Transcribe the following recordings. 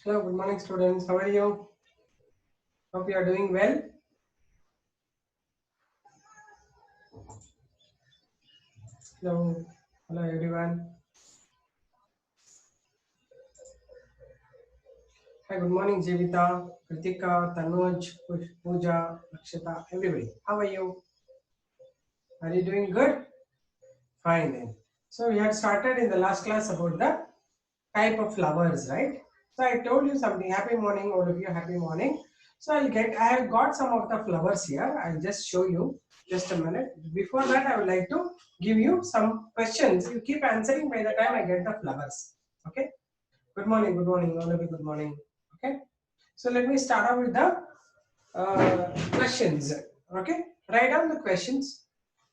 Hello, good morning students. How are you? Hope you are doing well. Hello, hello everyone. Hi, good morning Jivita, Kritika, Tanuj, Pooja, Akshita, everybody. How are you? Are you doing good? Fine then. So we had started in the last class about the type of flowers, right? So I told you something. Happy morning, all of you. Happy morning. So I have got some of the flowers here. I'll just show you. Just a minute. Before that, I would like to give you some questions. You keep answering by the time I get the flowers. Okay. Good morning, all of you. Good morning. Okay. So let me start off with the questions. Okay. Write down the questions.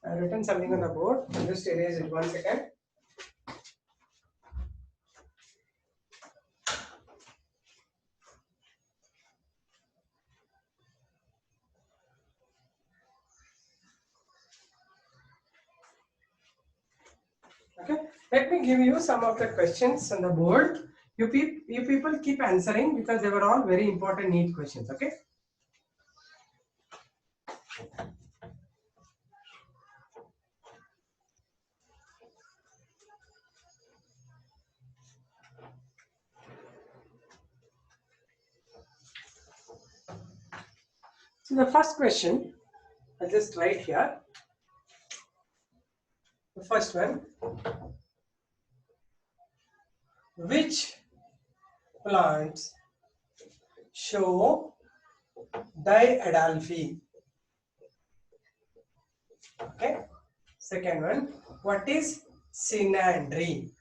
I've written something on the board. I'll just erase it 1 second. Okay, let me give you some of the questions on the board. You people keep answering because they were all very important, neat questions. Okay. So the first question, I'll just write here. The first one: which plants show diadelphi? Okay. Second one: what is synandry?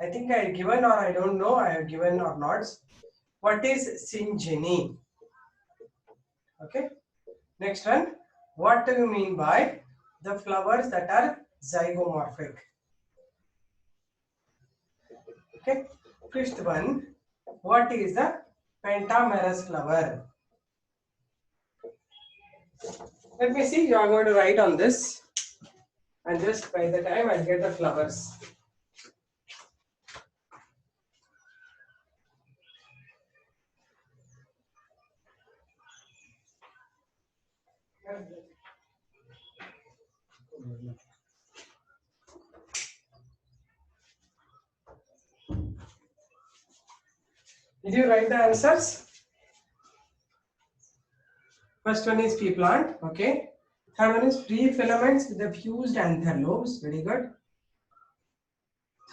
I think I have given, or I don't know I have given or not. What is syngeny? Okay. Next one, what do you mean by the flowers that are zygomorphic? Okay. Fifth one, what is the pentamerous flower? Let me see, you are going to write on this, and just by the time I'll get the flowers. Did you write the answers? First one is pea plant. Okay. Third one is free filaments with the fused anther lobes. Very good.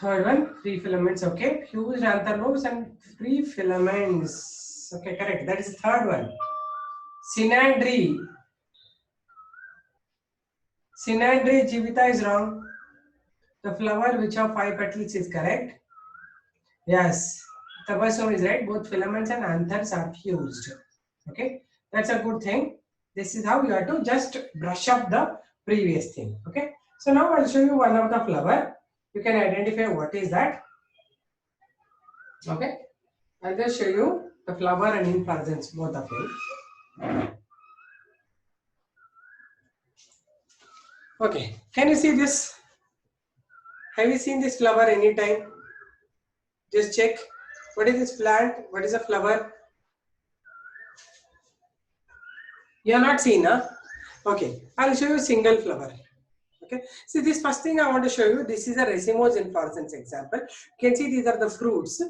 Third one, free filaments. Okay. Fused anther lobes and free filaments. Okay, correct. That is the third one. Synandry. Synandry, Jivita is wrong. The flower which have 5 petals is correct. Yes. The first one is right. Both filaments and anthers are fused. Okay. That's a good thing. This is how you have to just brush up the previous thing. Okay. So now I'll show you one of the flower. You can identify what is that. Okay. I'll just show you the flower and inflorescence, both of them. Okay. Can you see this? Have you seen this flower anytime? Just check. What is this plant? What is a flower? You have not seen, huh? Okay. I'll show you a single flower. Okay. See, this first thing I want to show you. This is a racemose inflorescence example. You can see these are the fruits.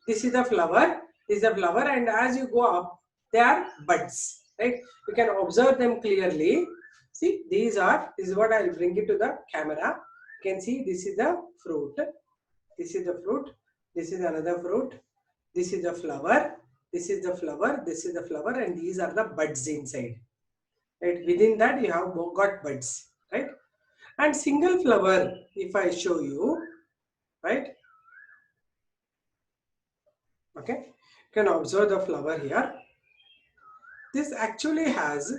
This is the flower. This is the flower, and as you go up, they are buds. Right. You can observe them clearly. See, these are. This is what I'll bring it to the camera. You can see this is the fruit. This is the fruit. This is another fruit. This is the flower. This is the flower. This is the flower, and these are the buds inside. Right. Within that, you have got buds. Right. And single flower, if I show you, right? Okay. You can observe the flower here. This actually has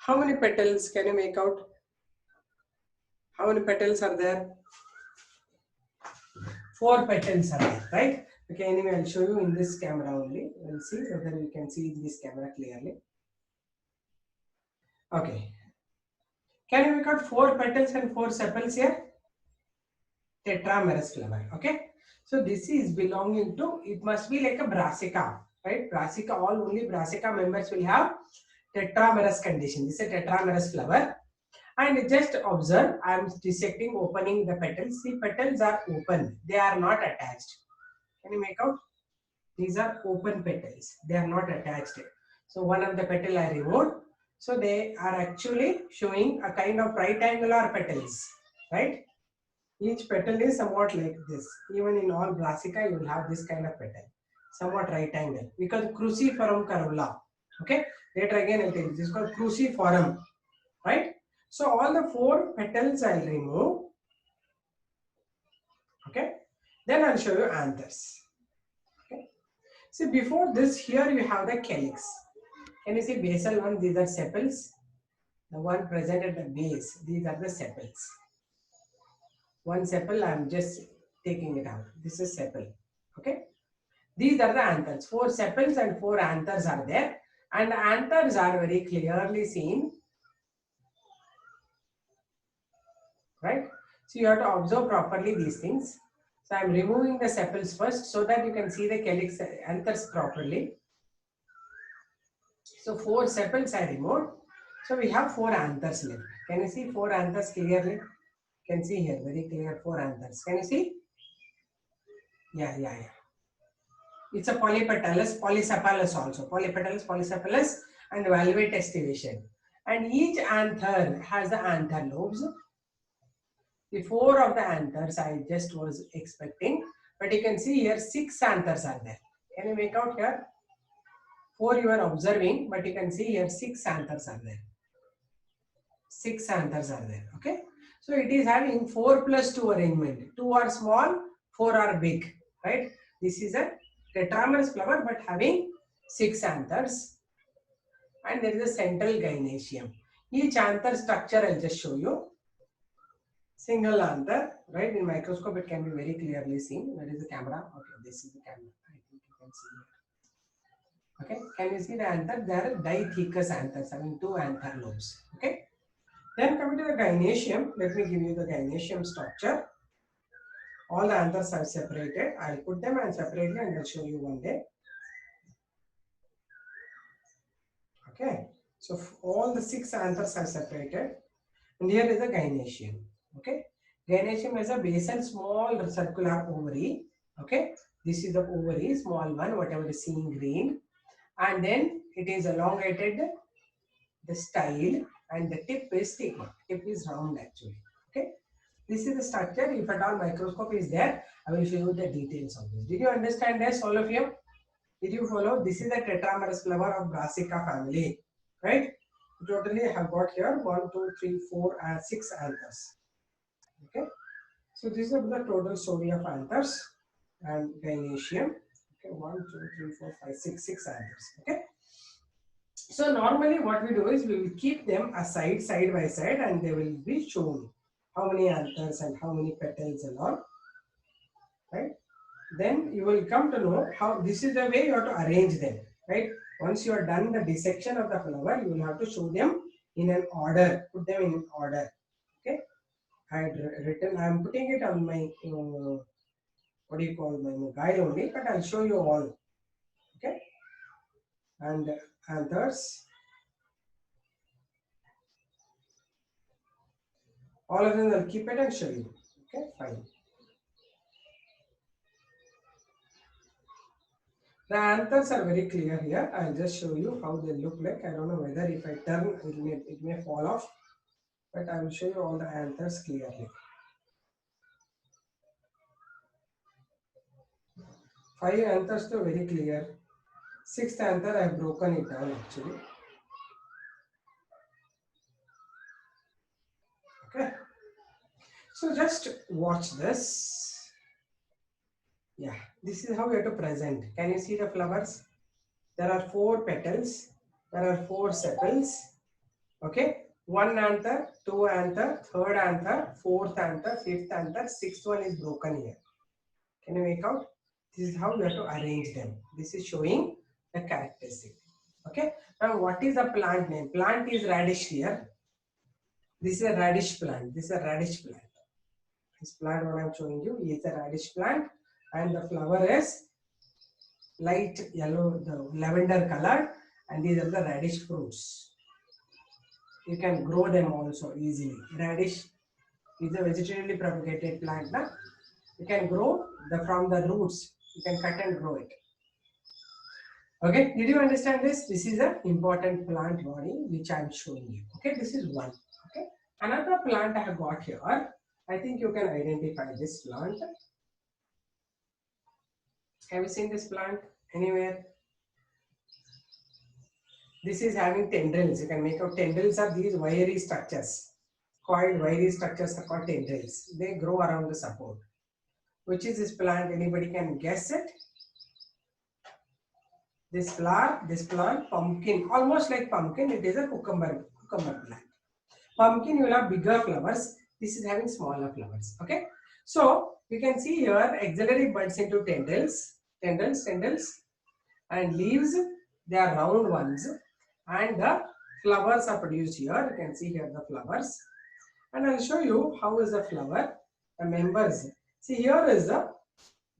how many petals? Can you make out? How many petals are there? 4 petals are there, right? Okay, anyway, I'll show you in this camera only. We'll see whether you can see in this camera clearly. Okay. Can you make out 4 petals and 4 sepals here? Tetramerous flower. Okay. So this is belonging to, it must be like a brassica, right? Brassica, all only brassica members will have tetramerous condition. This is a tetramerous flower. And just observe, I am dissecting, opening the petals. The petals are open, they are not attached. Can you make out? These are open petals, they are not attached. So one of the petal I removed. So they are actually showing a kind of right angular petals, right? Each petal is somewhat like this. Even in all brassica, you will have this kind of petal, somewhat right angle, because cruciform corolla. Okay, later again I'll tell you, this is called cruciform, right? So all the 4 petals I'll remove. Okay, then I'll show you anthers. Okay, see before this, here you have the calyx. Can you see basal one? These are sepals. The one present at the base, these are the sepals. One sepal, I am just taking it out. This is sepal. Okay, these are the anthers. 4 sepals and 4 anthers are there, and the anthers are very clearly seen, right? So you have to observe properly these things. So I am removing the sepals first so that you can see the calyx anthers properly. So 4 sepals I removed. So we have 4 anthers left. Can you see 4 anthers clearly? You can see here very clear 4 anthers. Can you see? Yeah. It's a polypetalous, polysepalous also. Polypetalous, polysepalous, and valvate estivation. And each anther has the anther lobes. The 4 of the anthers I just was expecting, but you can see here 6 anthers are there. Can you make out here? 4 you are observing, but you can see here 6 anthers are there. 6 anthers are there. Okay, so it is having 4+2 arrangement. 2 are small, 4 are big, right? This is a tetramerous flower, but having 6 anthers, and there is a central gynoecium. Each anther structure I'll just show you. Single anther, right? In microscope it can be very clearly seen. Where is the camera? Okay, this is the camera. I think you can see it. Okay, can you see the anther? There are dithecous anthers having 2 anther lobes. Okay. Then coming to the gynoecium, let me give you the gynoecium structure. All the anthers are separated. I'll put them and separately and I'll show you one day. Okay, so all the 6 anthers are separated, and here is the gynoecium. Okay, gynoecium has a basal small circular ovary. Okay, this is the ovary, small one, whatever is seen green, and then it is elongated, the style, and the tip is stigma. Tip is round actually. Okay, this is the structure. If at all microscope is there, I will show you the details of this. Did you understand this, all of you? Did you follow? This is the tetramerous flower of Brassica family, right? Totally I have got here 1, 2, 3, 4, and 6 anthers. Okay, so this is the total story of anthers and gynoecium. Okay, 1, 2, 3, 4, 5, 6, 6 anthers. Okay. So normally what we do is we will keep them aside, side by side, and they will be shown how many anthers and how many petals and all, right? Then you will come to know how this is the way you have to arrange them, right? Once you are done the dissection of the flower, you will have to show them in an order, put them in an order. Okay, I had written, I am putting it on my what do you call my guide only, but I'll show you all. Okay, and anthers, all of them I'll keep it and show you. Okay, fine. The anthers are very clear here. I'll just show you how they look like. I don't know whether if I turn it may fall off, but I will show you all the anthers clearly. 5 anthers are very clear. 6th anther I have broken it down actually. Okay. So just watch this. Yeah, this is how you have to present. Can you see the flowers? There are 4 petals. There are 4 sepals. Okay. 1 anther, 2 anther, 3rd anther, 4th anther, 5th anther, 6th one is broken here. Can you make out? This is how you have to arrange them. This is showing the characteristic. Okay. Now what is the plant name? Plant is radish here. This is a radish plant. This is a radish plant. This plant what I am showing you is a radish plant, and the flower is light yellow, the lavender color, and these are the radish fruits. You can grow them also easily. Radish is a vegetatively propagated plant. Na? You can grow from the roots. You can cut and grow it. Okay, did you understand this? This is an important plant body which I am showing you. Okay, this is one. Okay, another plant I have got here. I think you can identify this plant. Have you seen this plant anywhere? This is having tendrils. You can make out tendrils are these wiry structures. Coiled wiry structures are called tendrils. They grow around the support. Which is this plant? Anybody can guess it? This flower, this plant, pumpkin, almost like pumpkin. It is a cucumber plant. Pumpkin will have bigger flowers. This is having smaller flowers. Okay. So you can see here axillary buds into tendrils, and leaves. They are round ones, and the flowers are produced here. You can see here the flowers, and I'll show you how is the flower. The members. See here is the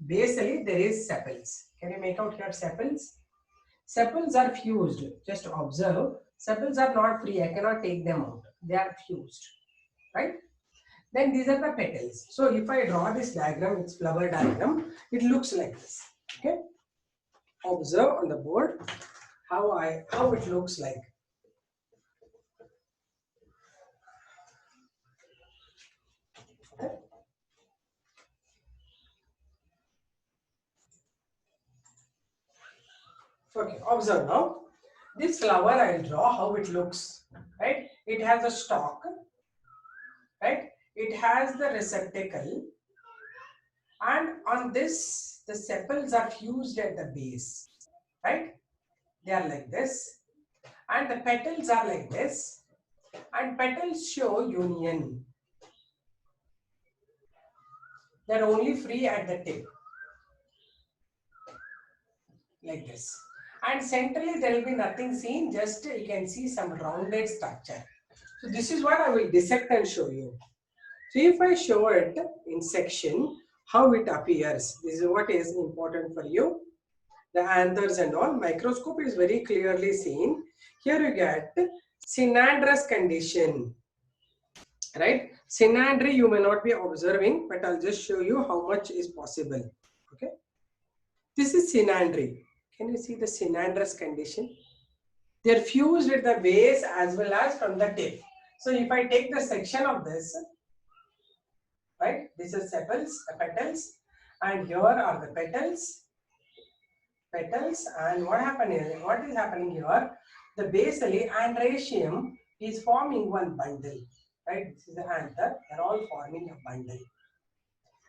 basally there is sepals. Can you make out here sepals? Sepals are fused. Just observe. Sepals are not free. I cannot take them out. They are fused, right? Then these are the petals. So if I draw this diagram, it's flower diagram. It looks like this. Okay. Observe on the board how it looks like. Okay, observe now. This flower I'll draw how it looks. Right? It has a stalk. Right? It has the receptacle. And on this, the sepals are fused at the base. Right? They are like this. And the petals are like this. And petals show union. They are only free at the tip. Like this. And centrally there will be nothing seen, just you can see some rounded structure. So this is what I will dissect and show you. So if I show it in section, how it appears, this is what is important for you. The anthers and all, microscope is very clearly seen. Here you get synandrous condition, right? Synandry you may not be observing, but I'll just show you how much is possible. Okay, this is synandry. Can you see the synandrous condition? They are fused at the base as well as from the tip. So if I take the section of this, right, this is sepals, the petals, and here are the petals, and what is happening here? The basally androecium is forming one bundle, right? This is the anther, they are all forming a bundle.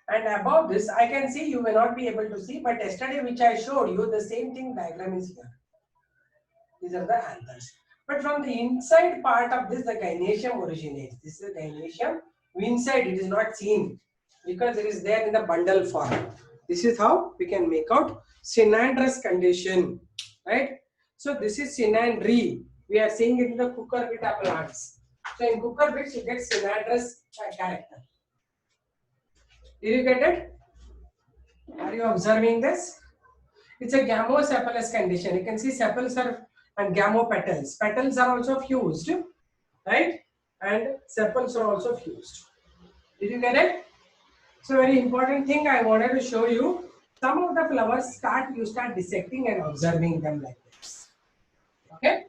And above this, I can see, you may not be able to see, but yesterday which I showed you, the same thing diagram is here. These are the anthers. But from the inside part of this, the gynoecium originates. This is the gynoecium. Inside it is not seen because it is there in the bundle form. This is how we can make out synandrous condition, right? So this is synandry. We are seeing it in the cucurbita plants. So in cucurbits you get synandrous character. Did you get it? Are you observing this? It's a gamosepalous condition. You can see sepals are and gamopetals. Petals are also fused, right? And sepals are also fused. Did you get it? So very important thing I wanted to show you. Some of the flowers you start dissecting and observing them like this. Okay?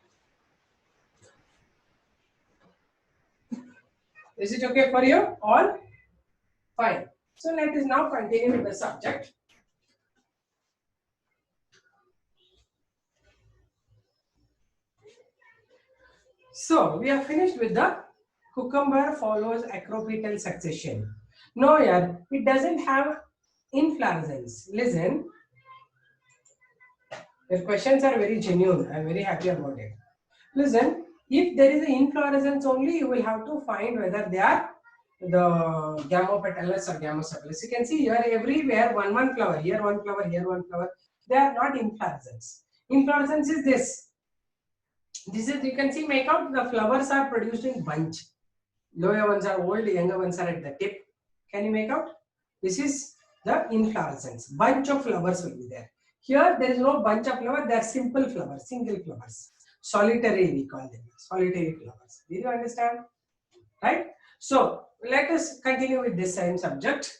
Is it okay for you? All fine. So let us now continue with the subject. So we are finished with the cucumber follows acropetal succession. No, here it doesn't have inflorescence. Listen, your questions are very genuine. I am very happy about it. Listen, if there is an inflorescence only, you will have to find whether they are the gamopetalous or gamosepalous. You can see here everywhere one flower, here one flower, here one flower. They are not inflorescence. Inflorescence is this. This is, you can see, make out the flowers are produced in bunch. Lower ones are old, younger ones are at the tip. Can you make out? This is the inflorescence. Bunch of flowers will be there. Here there is no bunch of flowers, they are simple flowers, single flowers. Solitary we call them, solitary flowers. Did you understand? Right? So let us continue with this same subject.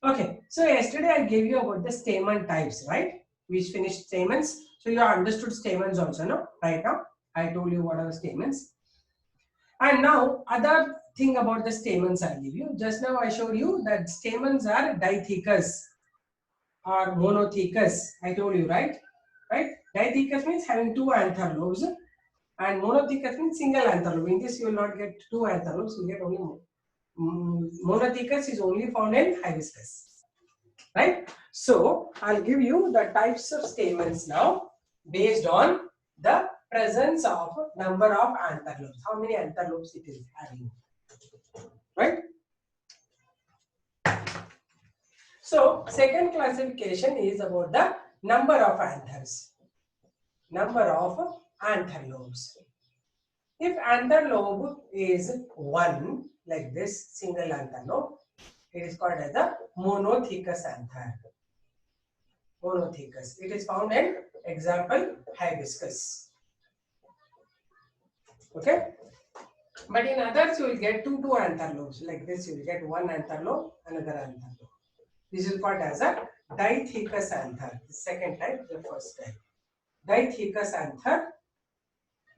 Okay, so yesterday I gave you about the stamen types, right? We finished stamens. So you understood stamens also, no? Right now, I told you what are the stamens. And now, other thing about the stamens I'll give you. Just now I showed you that stamens are dithecous or monothecous. I told you, right? Right? Dithecous means having two anther lobes, and monothecous means single anther lobe. In this, you will not get two anther lobes, you get only monothecous is only found in hibiscus. Right? So I'll give you the types of stamens now based on the presence of number of anther lobes. How many anther lobes it is having. Right? So second classification is about the number of anthers. Number of anther lobes. If anther lobe is 1, like this single anther lobe, it is called as the monothecous anther. Monothecous. It is found in example hibiscus. Okay. But in others you will get two anther lobes. Like this you will get one anther lobe, another anther lobe. This is called as a dithecous anther. The second type, the first type. Dithecous anther,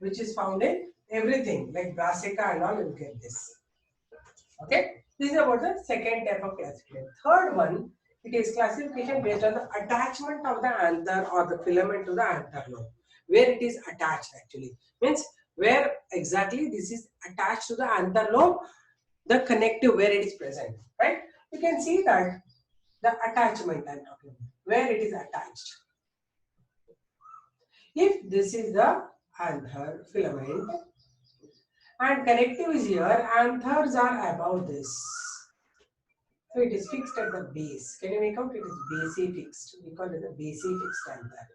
which is found in everything like brassica and all, you will get this. Okay. This is about the second type of classification. Third one, it is classification based on the attachment of the anther or the filament to the anther lobe. Where it is attached actually. Means where exactly this is attached to the anther lobe, the connective where it is present. Right? You can see that the attachment I'm talking about, where it is attached. If this is the anther filament and connective is here, anthers are above this. So it is fixed at the base. Can you make out? It is base fixed. We call it the base fixed anther.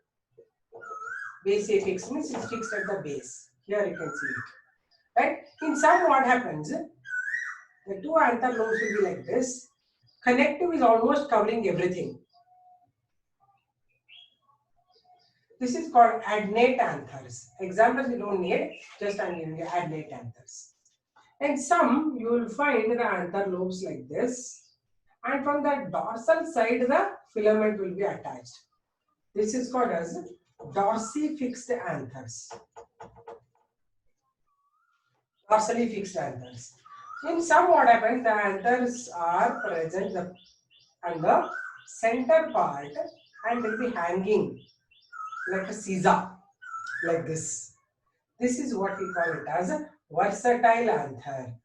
Base fixed means it's fixed at the base. Here you can see it. Right? In some, what happens? The two anther lobes will be like this. Connective is almost covering everything. This is called adnate anthers. Examples you don't need. Just I'm giving you adnate anthers. And some you will find the anther lobes like this. And from the dorsal side, the filament will be attached. This is called as dorsifixed anthers. Dorsally fixed anthers. In some, what happens, the anthers are present on the center part and will be hanging like a Caesar, like this. This is what we call it as a versatile anther.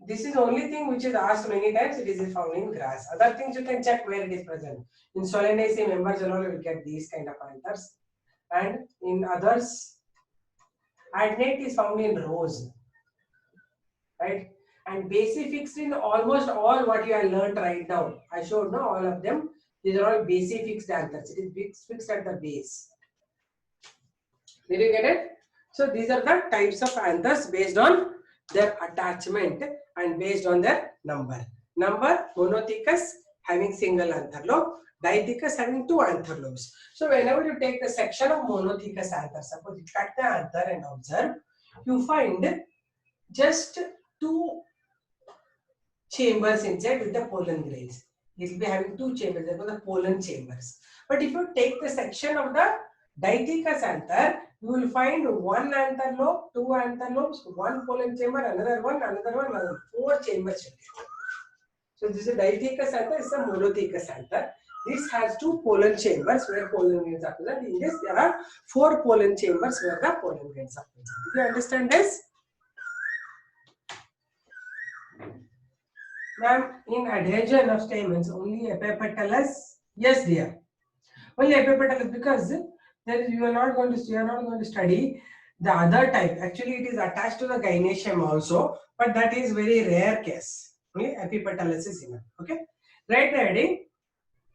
This is the only thing which is asked many times. It is found in grass. Other things you can check where it is present. In Solanaceae members alone, you will get these kind of anthers. And in others, adnate is found in rose. Right? And basifixed in almost all what you have learned right now. I showed now all of them. These are all basifixed anthers. It is fixed at the base. Did you get it? So these are the types of anthers based on their attachment and based on their number. Number, monothecous having single anther lobe, dithecous having two anther lobes. So whenever you take the section of monothecous anther, suppose you cut the anther and observe, you find just two chambers inside with the pollen grains. It will be having two chambers, that are the pollen chambers. But if you take the section of the dithecous anther, you will find one anther lobe, two anther lobes, one pollen chamber, another one, four chambers. So this is a dithecous anther, this is a monothecous anther. This has two pollen chambers where pollen grains are present. In this, there are four pollen chambers where the pollen grains are present. Do you understand this? Ma'am, in adhesion of stamens, only epipetalous. Yes, dear. Only epipetalous, because there is, you are not going to study the other type. Actually, it is attached to the gynoecium also, but that is very rare case. Only epipetalous is enough. Okay. Right, ready?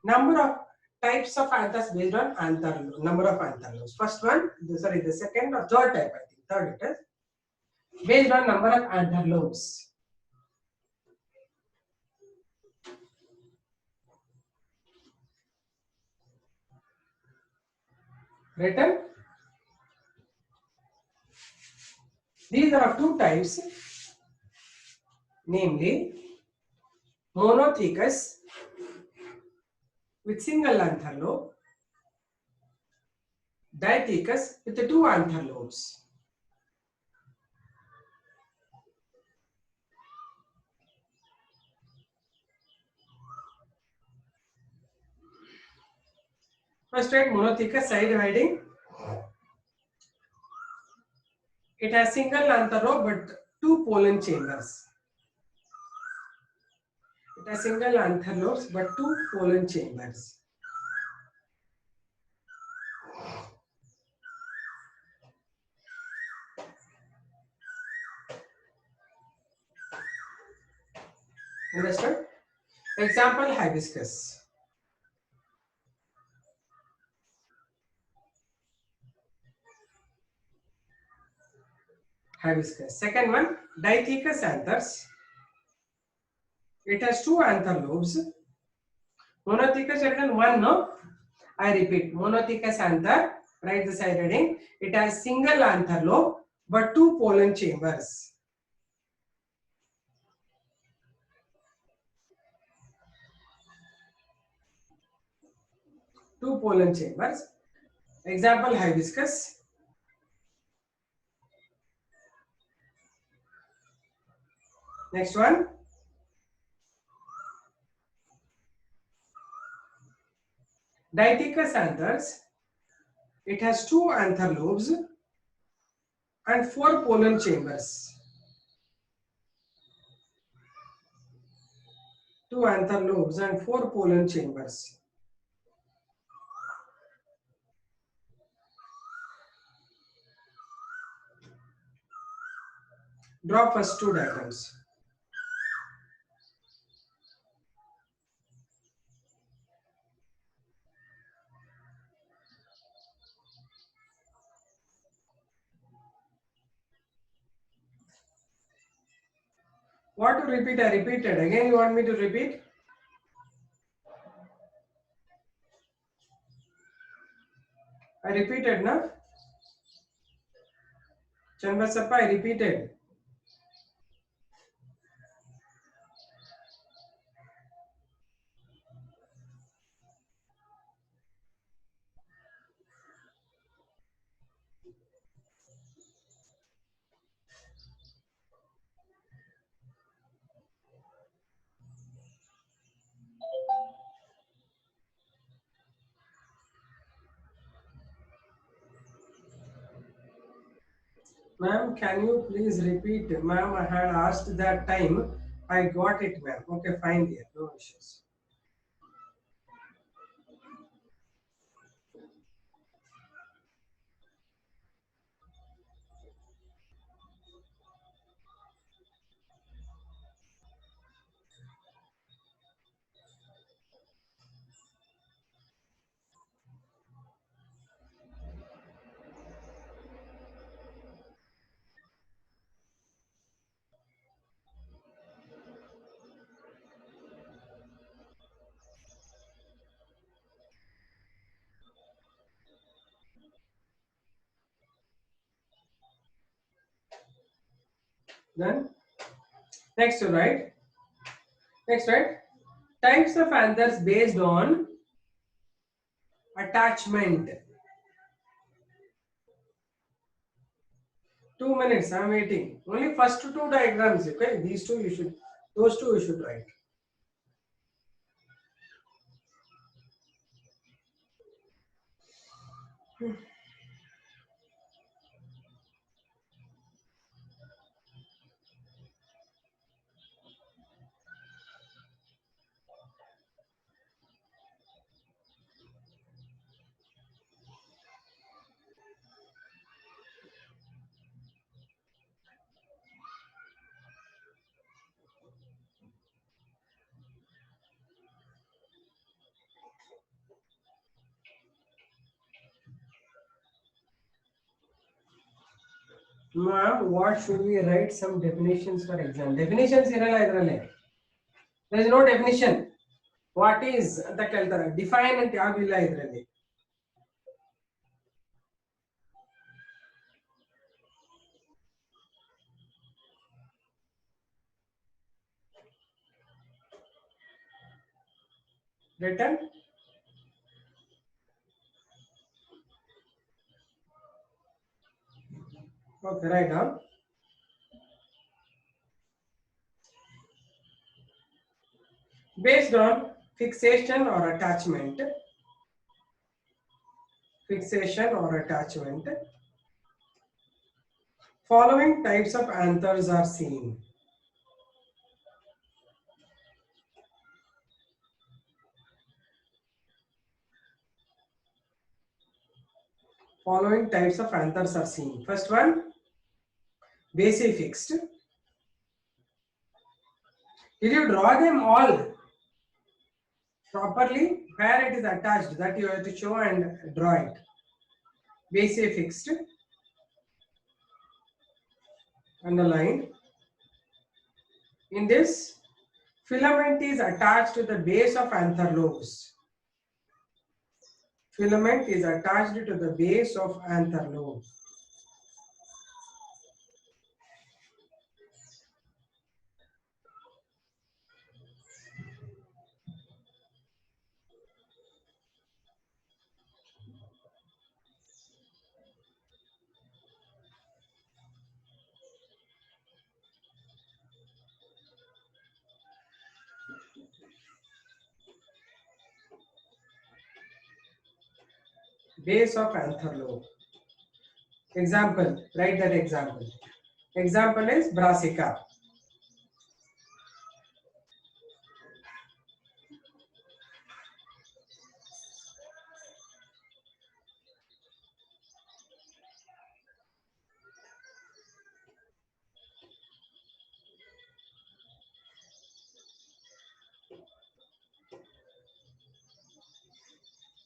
Number of types of anthers based on anther, number of anther lobes. First one, sorry, the second or third type, I think. Third it is based on number of anther lobes. written. These are of two types, namely monothecous with single anther lobe, dithecous with the two anther lobes. First, right, monothecous side dividing. It has single anther lobe but two pollen chambers. It has single anther lobes but two pollen chambers. Understood? Example, hibiscus. Hibiscus. Second one, dithecous anthers. It has two anther lobes. Monothecous written one, no? I repeat, monothecous anther, write the side heading. It has single anther lobe but two pollen chambers. Two pollen chambers. Example, hibiscus. Next one. Dithecous anthers. It has two anther lobes and four pollen chambers. Two anther lobes and four pollen chambers. Draw first two diagrams. What to repeat? I repeated. Again, you want me to repeat? I repeated, na? Chanvasappa, I repeated. Ma'am, can you please repeat? Ma'am, I had asked that time. I got it, ma'am. Okay, fine, dear. No issues. Then, next, right? Next, right? Types of anthers based on attachment. 2 minutes, I'm waiting. Only first two diagrams, okay? These two you should, those two you should write. Ma'am, what should we write? Some definitions for exam. Definitions irala idralle. There is no definition. What is ಅಂತ ಕೇಳ್ತಾರೆ. Define ಅಂತ ಯಾವ್ದು ಇಲ್ಲ ಇದ್ರಲ್ಲಿ. Written? Okay, write down. Based on fixation or attachment, following types of anthers are seen. Following types of anthers are seen. First one, base-fixed. Did you draw them all properly? Where it is attached, that you have to show and draw it. Base-fixed. Underline. In this, filament is attached to the base of anther lobes. Filament is attached to the base of anther lobe. Base of anther lobe. Example, write that example. Example is Brassica.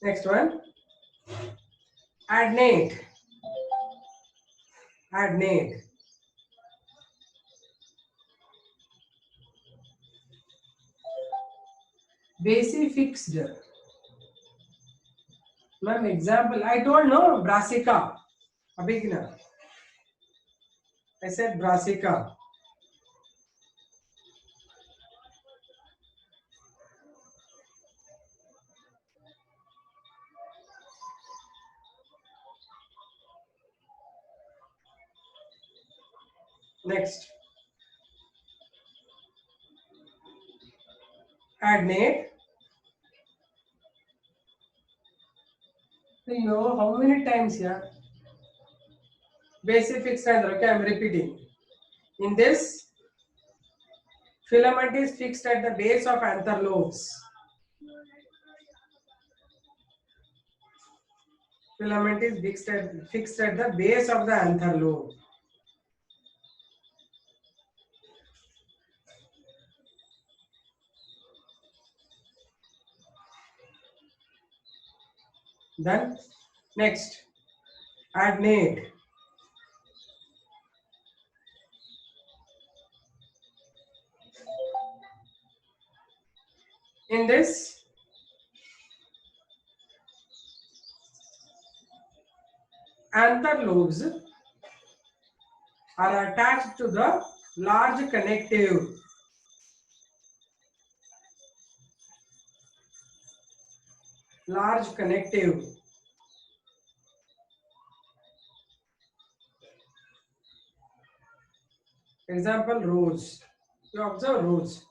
Next one, adnate. Adnate. Base-fixed. Ma'am, example, I don't know, Brassica. A beginner. I said Brassica. Next, adnate. You know how many times here? Base-fixed anther. Okay, I'm repeating. In this, filament is fixed at the base of anther lobes. Filament is fixed at the base of the anther lobe. Then, next, adnate. In this, anther lobes are attached to the large connective. Large connective. Example, rose. You observe rose.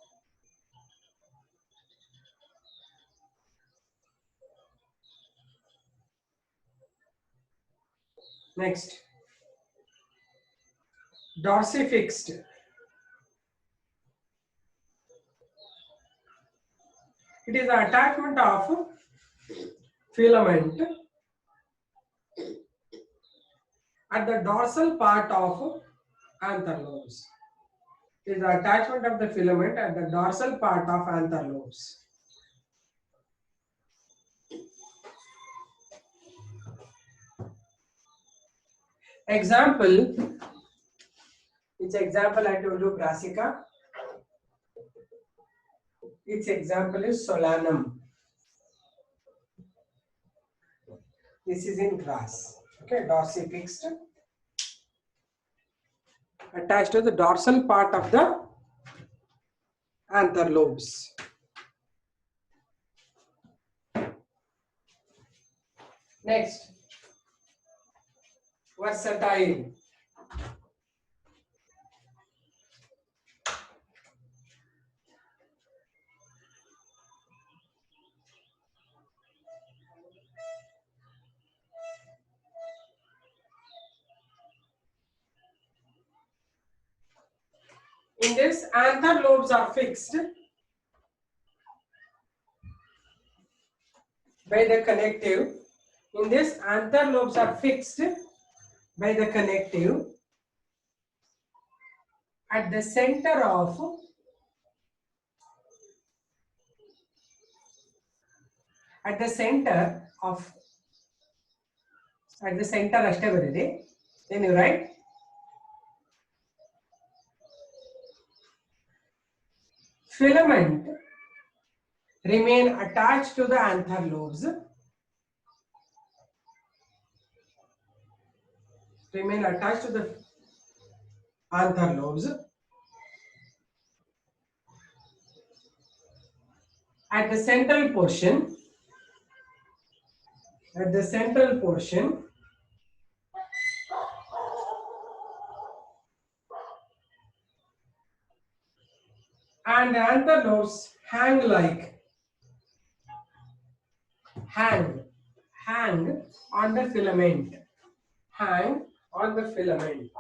Next, dorsifixed. It is the attachment of filament at the dorsal part of anther lobes. It is the attachment of the filament at the dorsal part of anther lobes. Example, its example I told you Brassica. Its example is Solanum. This is in grass. Okay, dorsifixed. Attached to the dorsal part of the anther lobes. Next, versatile. In this, anther lobes are fixed by the connective. In this, anther lobes are fixed by the connective at the center of ಅಷ್ಟೇ ಬರೀರಿ. Then you write filament remain attached to the anther lobes. Remain attached to the anther lobes at the central portion. At the central portion and the anther lobes hang on the filament. Hang on the filament.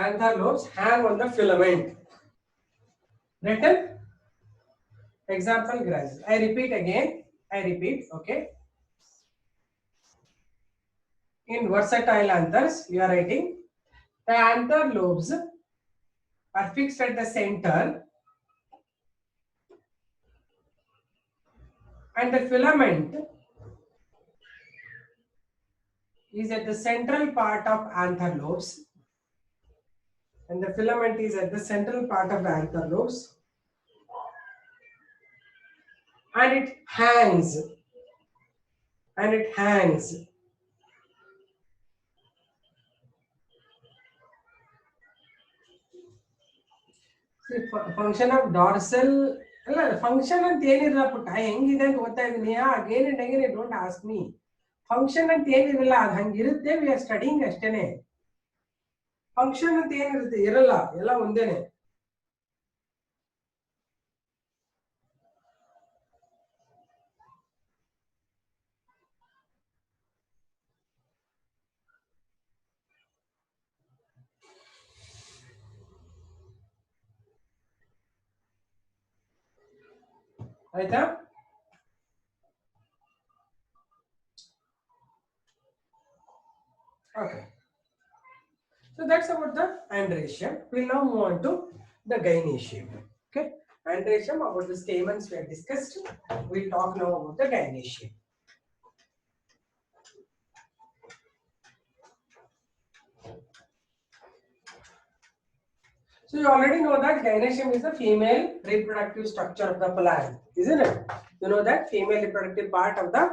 Anther lobes hang on the filament. Written? Example grasses. I repeat again. Okay. In versatile anthers, you are writing the anther lobes are fixed at the center and the filament is at the central part of anther lobes. And the filament is at the central part of the anther lobes. And it hangs. See, function of dorsal. Function and ಏನಿರಲ್ಲ ಪುಟ್ಟ ಹೆಂಗಿದೆ ಅಂತ ಓದ್ತಾ ಇದೀನಿ. Again and again, don't ask me. Function ಅಂತ ಏನಿರಲ್ಲ, ಅದು ಹಂಗಿರುತ್ತೆ. We are studying ಅಷ್ಟೇನೆ. Function ಅಂತ ಏನಿರುತ್ತೆ ಇರಲ್ಲ, ಎಲ್ಲ ಒಂದೇನೆ. ಆಯ್ತಾ? Okay. So that's about the androecium. We'll now move on to the gynoecium. Okay. Androecium, about the stamens we have discussed. We'll talk now about the gynoecium. So you already know that gynoecium is the female reproductive structure of the plant, isn't it? You know that female reproductive part of the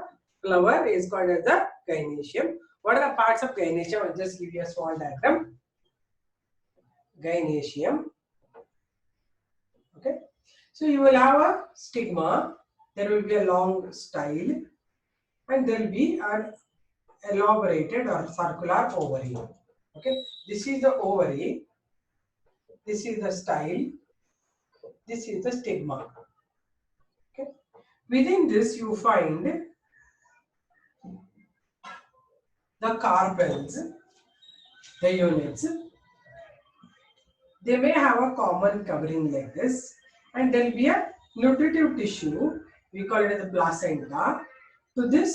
flower is called as the gynoecium. What are the parts of gynoecium? I'll just give you a small diagram. Gynoecium. Okay. So you will have a stigma. There will be a long style, and there will be an elaborated or circular ovary. Okay. This is the ovary. This is the style. This is the stigma. Okay. Within this, you find the carpels, the units. They may have a common covering like this, and there will be a nutritive tissue. We call it as the placenta. To this,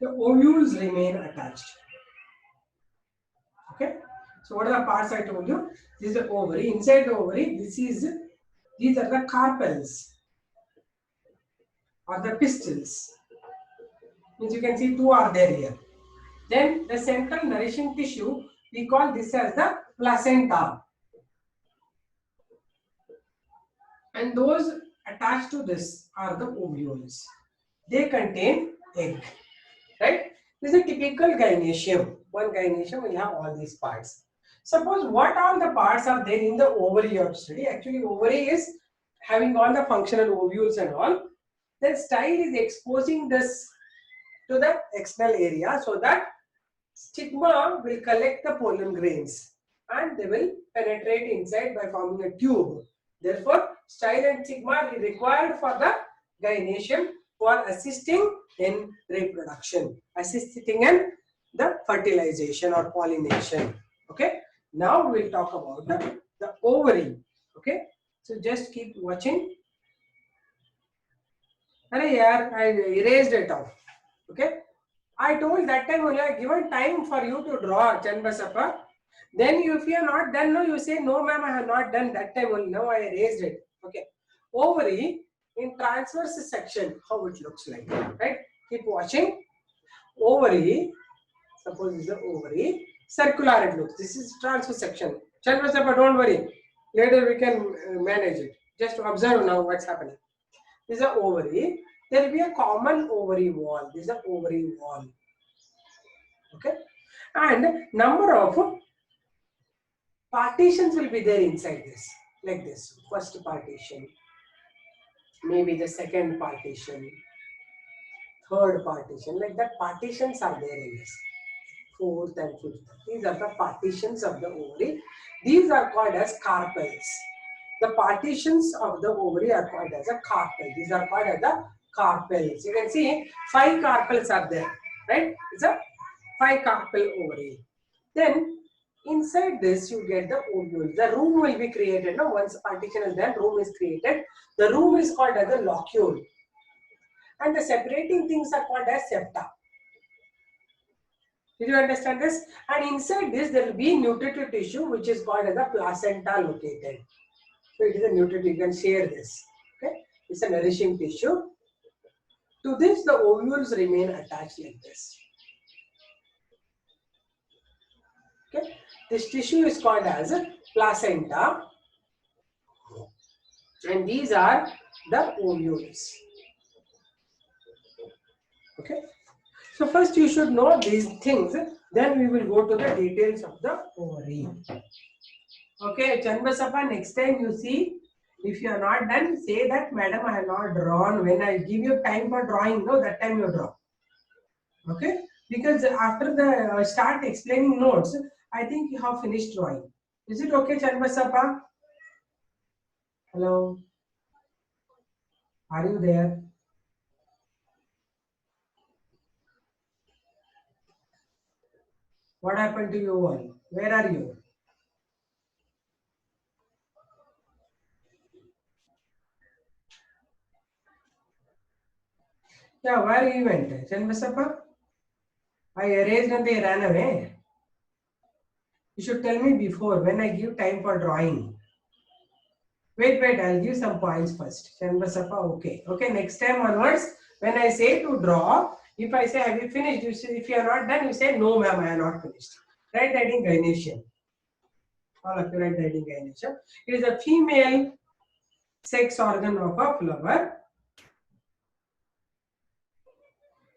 the ovules remain attached. Okay. So what are the parts I told you? This is the ovary. Inside the ovary, these are the carpels or the pistils. Means you can see two are there here. Then the central nourishing tissue, we call this as the placenta. And those attached to this are the ovules. They contain egg. right? This is a typical gynoecium. One gynoecium will have all these parts. Suppose what all the parts are there in the ovary you have to study. Actually, ovary is having all the functional ovules and all. Then style is exposing this to the external area so that stigma will collect the pollen grains and they will penetrate inside by forming a tube. Therefore, style and stigma are required for the gynoecium for assisting in reproduction, assisting in the fertilization or pollination. Okay. Now we'll talk about the ovary. Okay. So just keep watching. Arey yaar, I erased it off. Okay. I told that time only I given time for you to draw Chanbasappa. Then if you are not done, no, you say no ma'am, I have not done that time only. Now I erased it. Okay. Ovary in transverse section, how it looks like. Right? Keep watching. Ovary, suppose this is the ovary, circular it looks. This is transverse section. Chanbasappa, don't worry. Later we can manage it. Just observe now what's happening. This is the ovary. There will be a common ovary wall. This is the ovary wall. Okay, and number of partitions will be there inside this, like this. First partition, maybe the second partition, third partition, like that. Partitions are there in this. Fourth and fifth. These are the partitions of the ovary. These are called as carpels. The partitions of the ovary are called as a carpel. These are called as the carpels. You can see 5 carpels are there, right? It's a 5 carpel ovary. Then inside this you get the ovule. The room will be created. Now once partition is done, room is created. The room is called as the locule. And the separating things are called as septa. Did you understand this? And inside this there will be nutritive tissue which is called as the placenta located. So it is a nutritive, you can share this. Okay, it's a nourishing tissue. To this the ovules remain attached like this. Okay, this tissue is called as a placenta, and these are the ovules. Okay, so first you should know these things, then we will go to the details of the ovary. Okay, Chanbasappa, next time you see, if you are not done, say that madam I have not drawn. When I give you time for drawing, no, that time you draw. Okay, because after the start explaining notes, I think you have finished drawing. Is it okay, Chanbasappa? Hello, are you there? What happened to you all? Where are you? Yeah, where you went? Chanbasappa? I erased and they ran away. You should tell me before when I give time for drawing. Wait, I'll give some points first. Chanbasappa, okay. Okay, next time onwards, when I say to draw, if I say, have you finished? You say, if you are not done, you say, no, ma'am, I am not finished. Right writing gynoecium. All of you right writing gynoecium. It is a female sex organ of a flower.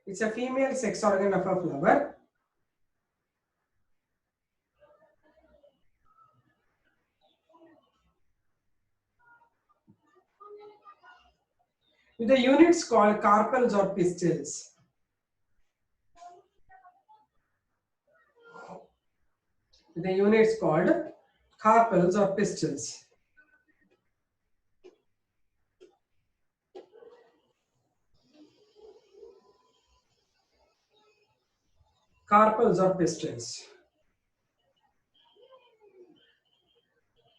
It's a female sex organ of a flower. With the units called carpels or pistils. With the units called carpels or pistils. Carpels or pistils.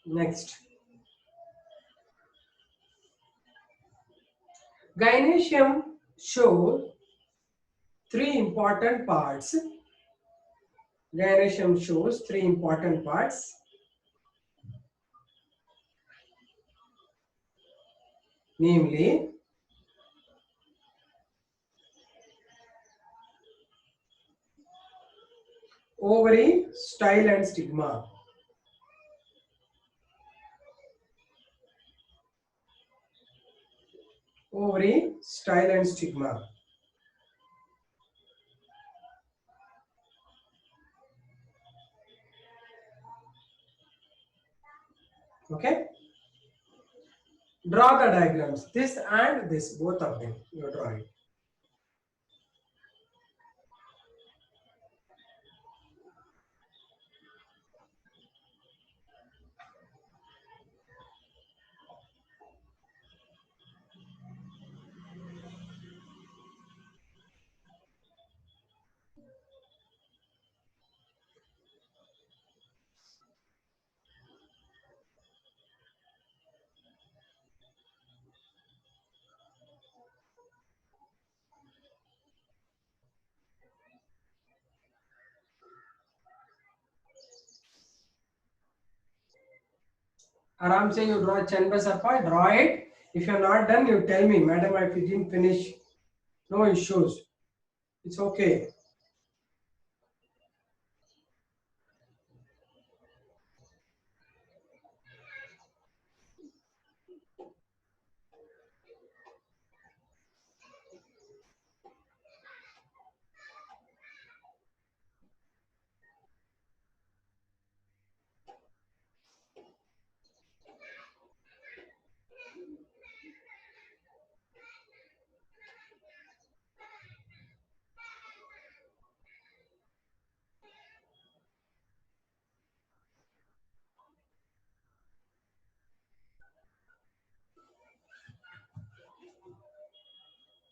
Next. Gynoecium show 3 important parts. Gynoecium shows 3 important parts. Namely, ovary, style and stigma. Ovary, style and stigma. Okay. Draw the diagrams. This and this, both of them. You draw it. Aram say you draw Chanba Sarpa, draw it. If you're not done, you tell me, madam, if you didn't finish, no issues. It's okay.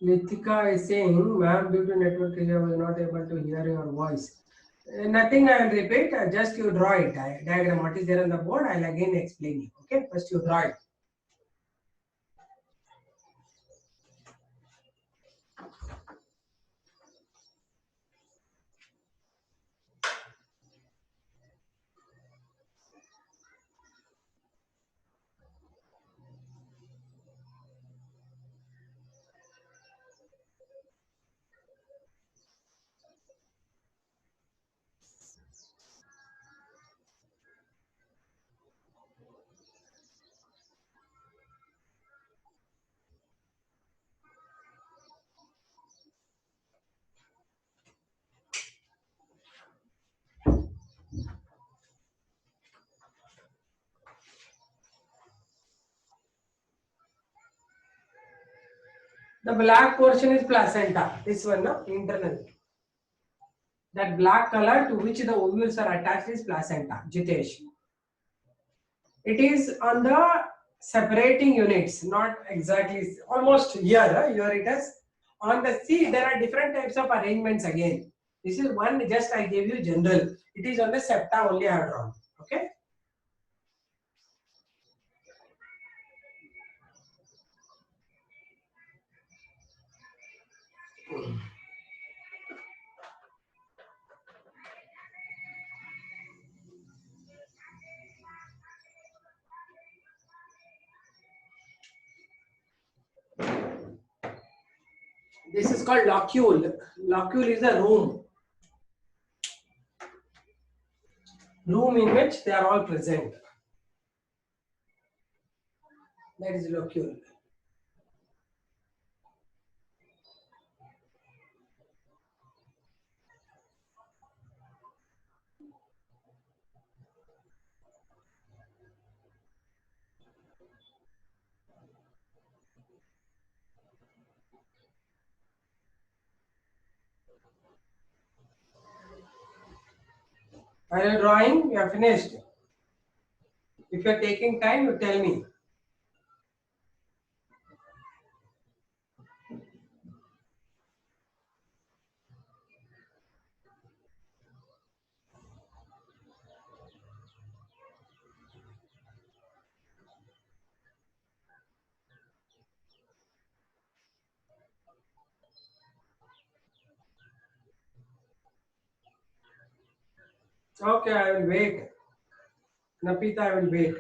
Nitika is saying, ma'am, due to network issue, I was not able to hear your voice. Nothing I will repeat, just you draw it. Diagram, what is there on the board, I'll again explain it. Okay, first you draw it. The black portion is placenta. This one, no? Internal. That black color to which the ovules are attached is placenta. Jitesh. It is on the separating units, not exactly, almost here. Here it is. On the C, there are different types of arrangements again. This is one just I gave you general. It is on the septa only I have drawn. Okay. This is called locule. Locule is a room. Room in which they are all present. That is locule. Are you drawing? You are finished. If you are taking time, you tell me. Okay, I will wait. Napita, I will wait.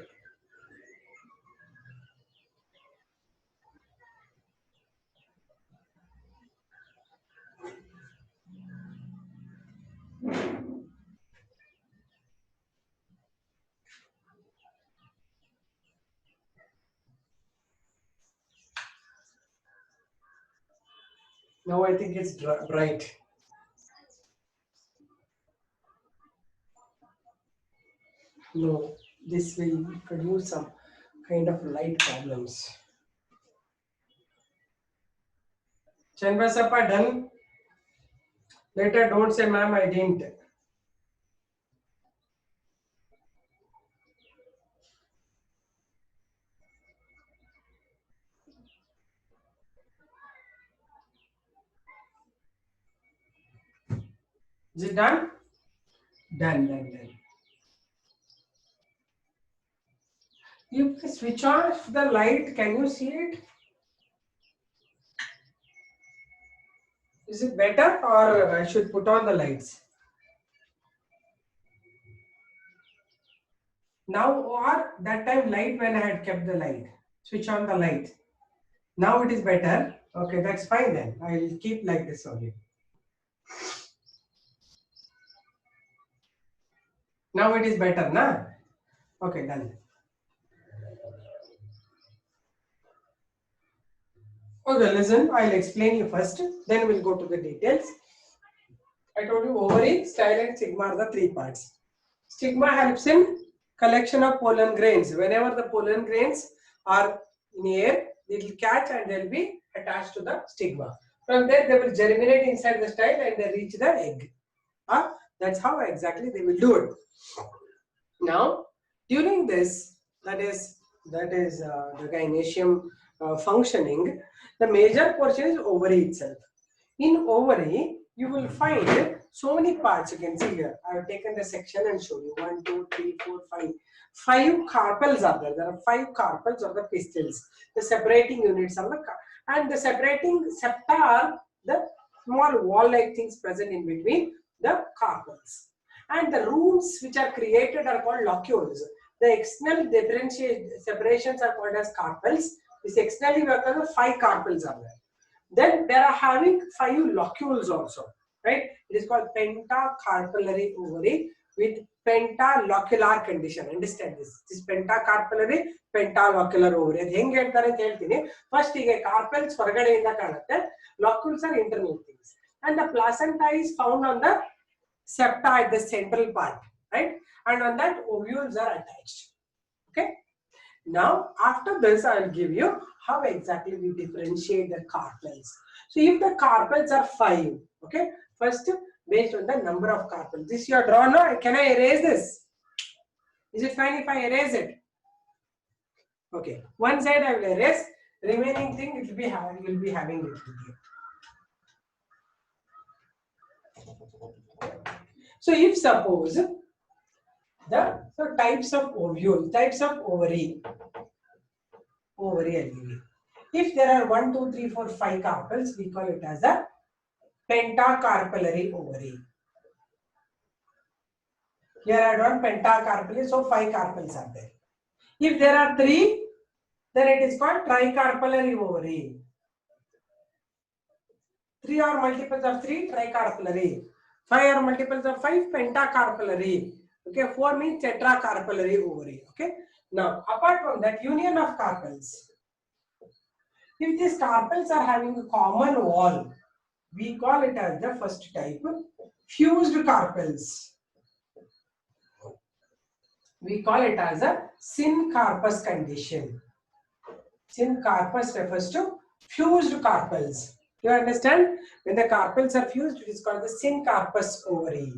Now I think it's bright. No, this will produce some kind of light problems. Chandrasappa done. Later don't say ma'am I didn't. Is it done? Done. You switch off the light, can you see it? Is it better or I should put on the lights? Now or that time light when I had kept the light. Switch on the light. Now it is better. Okay, that's fine then. I will keep like this only. Now it is better, na? Okay, done. Okay, listen, I'll explain you first, then we'll go to the details. I told you ovary, style and stigma are the three parts. Stigma helps in collection of pollen grains. Whenever the pollen grains are in air, they will catch and they'll be attached to the stigma. From there, they will germinate inside the style and they reach the egg. That's how exactly they will do it. Now, during this, that is the gynecium functioning, the major portion is ovary itself. In ovary, you will find so many parts. You can see here. I have taken the section and show you 1, 2, 3, 4, 5. 5 carpels are there. There are 5 carpels of the pistils. The separating units are the and the separating septa are the small wall-like things present in between the carpels. And the rooms which are created are called locules. The external separations are called as carpels. This externally we have 5 carpels are there. Then there are having 5 locules also, right? It is called pentacarpellary ovary with pentalocular condition. Understand this? This pentacarpellary, pentalocular ovary. First, carpels ಹೊರಗಡೆಯಿಂದ ಕಾಣುತ್ತೆ. Locules are internal things. And the placenta is found on the septa at the central part, right? And on that ovules are attached. Okay. Now, after this, I will give you how exactly we differentiate the carpels. So, if the carpels are 5, okay, first based on the number of carpels. This you are drawn, no? Can I erase this? Is it fine if I erase it? Okay, one side I will erase, remaining thing it will be having, you will be having it with you. So, if suppose the types of ovule, types of ovary I'll give you. If there are 1, 2, 3, 4, 5 carpels, we call it as a pentacarpellary ovary. Here I drawn pentacarpellary, so 5 carpels are there. If there are 3, then it is called tricarpellary ovary. 3 or multiples of 3, tricarpellary. 5 or multiples of 5, pentacarpellary. Okay, 4 means tetracarpellary ovary. Okay. Now, apart from that, union of carpels. If these carpels are having a common wall, we call it as the first type, fused carpels. We call it as a syncarpous condition. Syncarpous refers to fused carpels. You understand? When the carpels are fused, it is called the syncarpous ovary.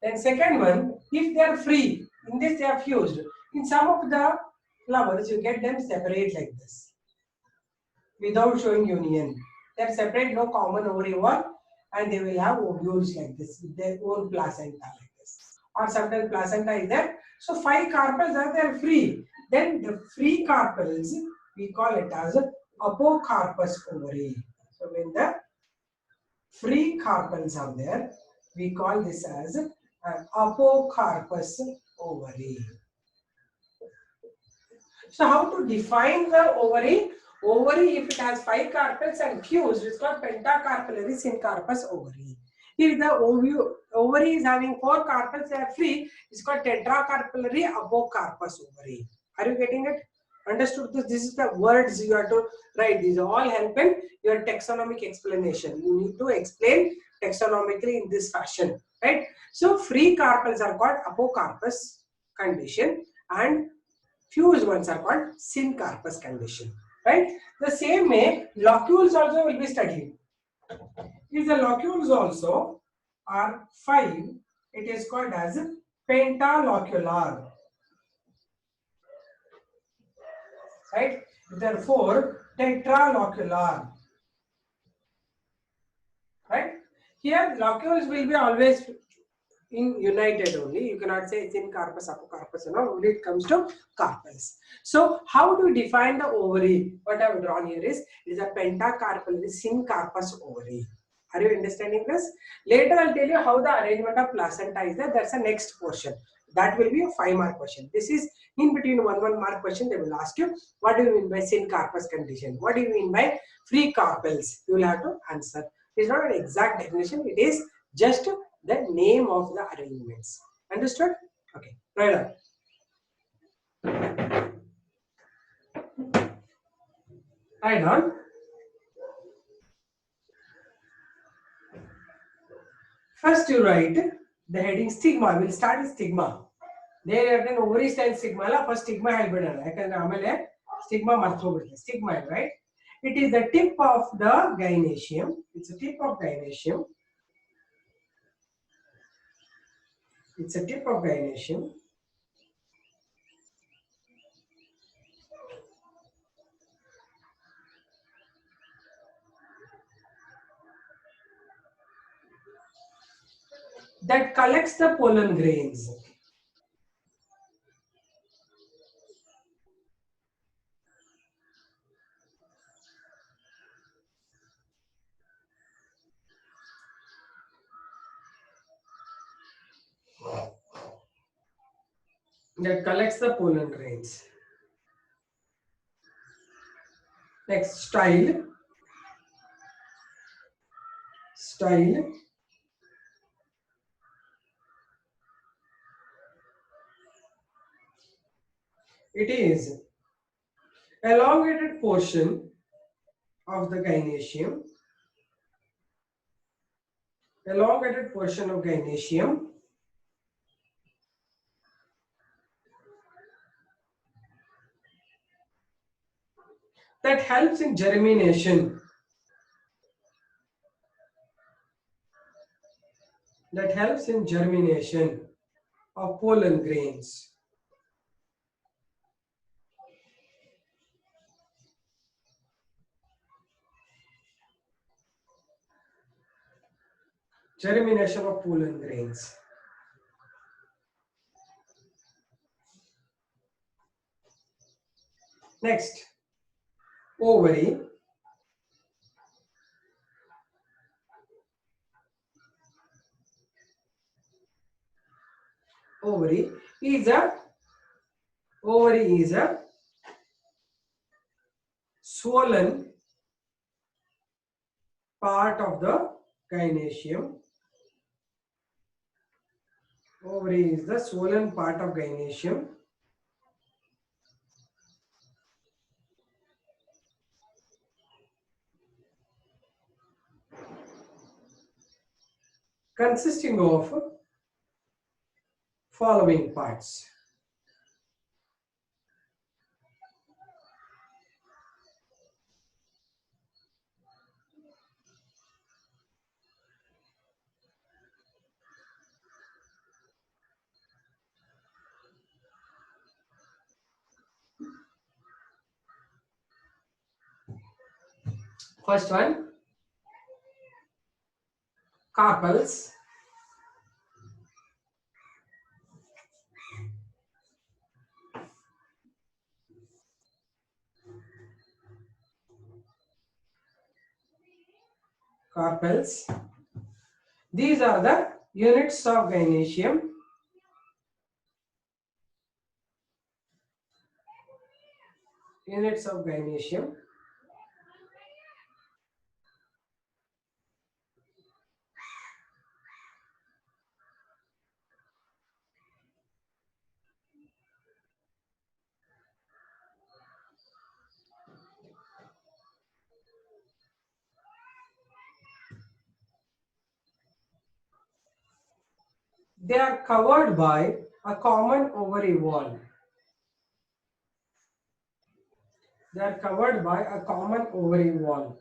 Then second one, if they are free, in this they are fused. In some of the flowers, you get them separate like this, without showing union. They are separate, no common ovary wall, and they will have ovules like this, with their own placenta like this. Or sometimes placenta is there. So 5 carpels are there free. Then the free carpels, we call it as apocarpous ovary. So when the free carpels are there, we call this as an apocarpous ovary. So how to define the ovary? Ovary, if it has 5 carpels and fused, it's called pentacarpellary syncarpous ovary. If the ovary is having 4 carpels, they are free, it's called tetracarpellary apocarpous ovary. Are you getting it? Understood this? This is the words you have to write. These all help in your taxonomic explanation. You need to explain taxonomically in this fashion, right? So free carpels are called apocarpous condition, and fused ones are called syncarpous condition, right? The same way locules also will be studied. If the locules also are 5, it is called as pentalocular, right? Therefore, tetralocular, right? Here, locules will be always in united only. You cannot say it's in carpus, apocarpus, only it comes to carpels. So, how to define the ovary? What I have drawn here is, it is a pentacarpal, syncarpous ovary. Are you understanding this? Later, I'll tell you how the arrangement of placenta is there. That's the next portion. That will be a 5-mark question. This is in between 1 mark question. They will ask you, what do you mean by syncarpous condition? What do you mean by free carpels? You will have to answer. It's not an exact definition. It is just the name of the arrangements. Understood? Okay. Right on. Right on. First, you write the heading stigma. We'll start with stigma. There are ovary style stigma. First stigma helbidana. Stigma marthobidana. Stigma, right? It is the tip of the gynoecium. It's a tip of gynoecium. It's a tip of gynoecium. That collects the pollen grains. That collects the pollen grains. Next, style. Style. It is elongated portion of the gynoecium. Elongated portion of gynoecium that helps in germination. That helps in germination of pollen grains. Germination of pollen grains. Next, ovary. Ovary is a swollen part of the gynoecium. Ovary is the swollen part of gynoecium. Consisting of following parts. First one, carpels. Carpels. These are the units of gynoecium. Units of gynoecium. They are covered by a common ovary wall. They are covered by a common ovary wall.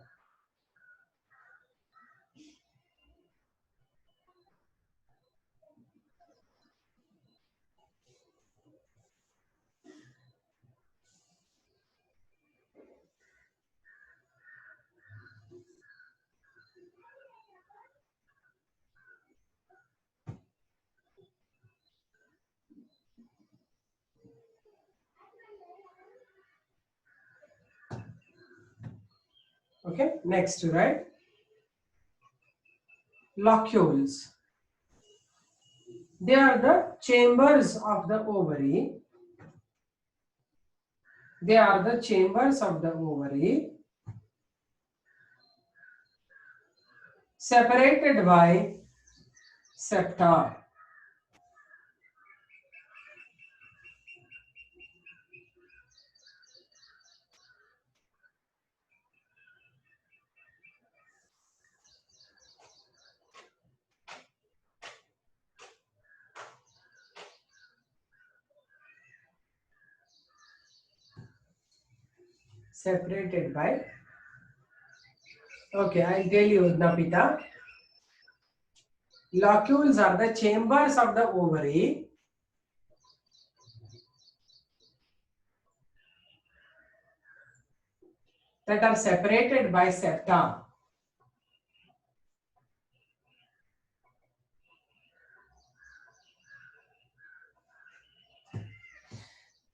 Okay, next, right? Locules. They are the chambers of the ovary. They are the chambers of the ovary separated by septa. Separated by, okay, I'll tell you, Napita. Locules are the chambers of the ovary that are separated by septa.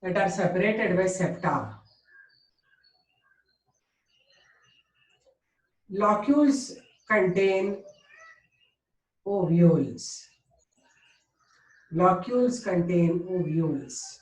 That are separated by septa. Locules contain ovules. Locules contain ovules.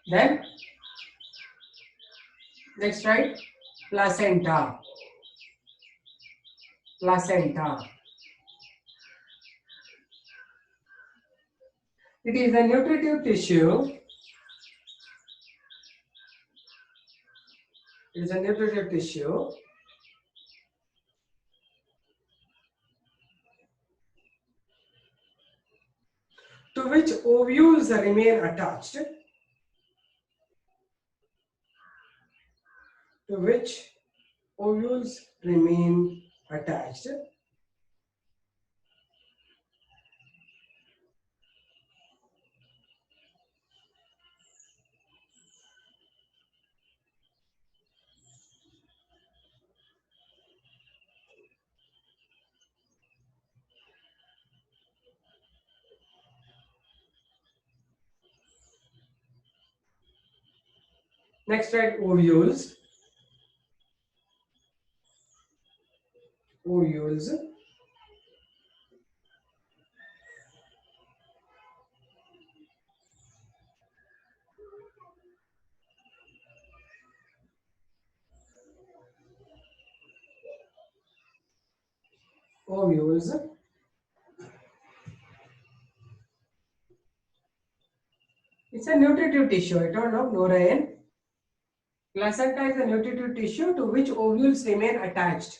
Then, next, right? Placenta. Placenta. It is a nutritive tissue. It is a nutritive tissue to which ovules remain attached. To which ovules remain attached. Next, right? Ovules. Ovules. Ovules. It's a nutritive tissue. I don't know, Norian. Placenta is a nutritive tissue to which ovules remain attached.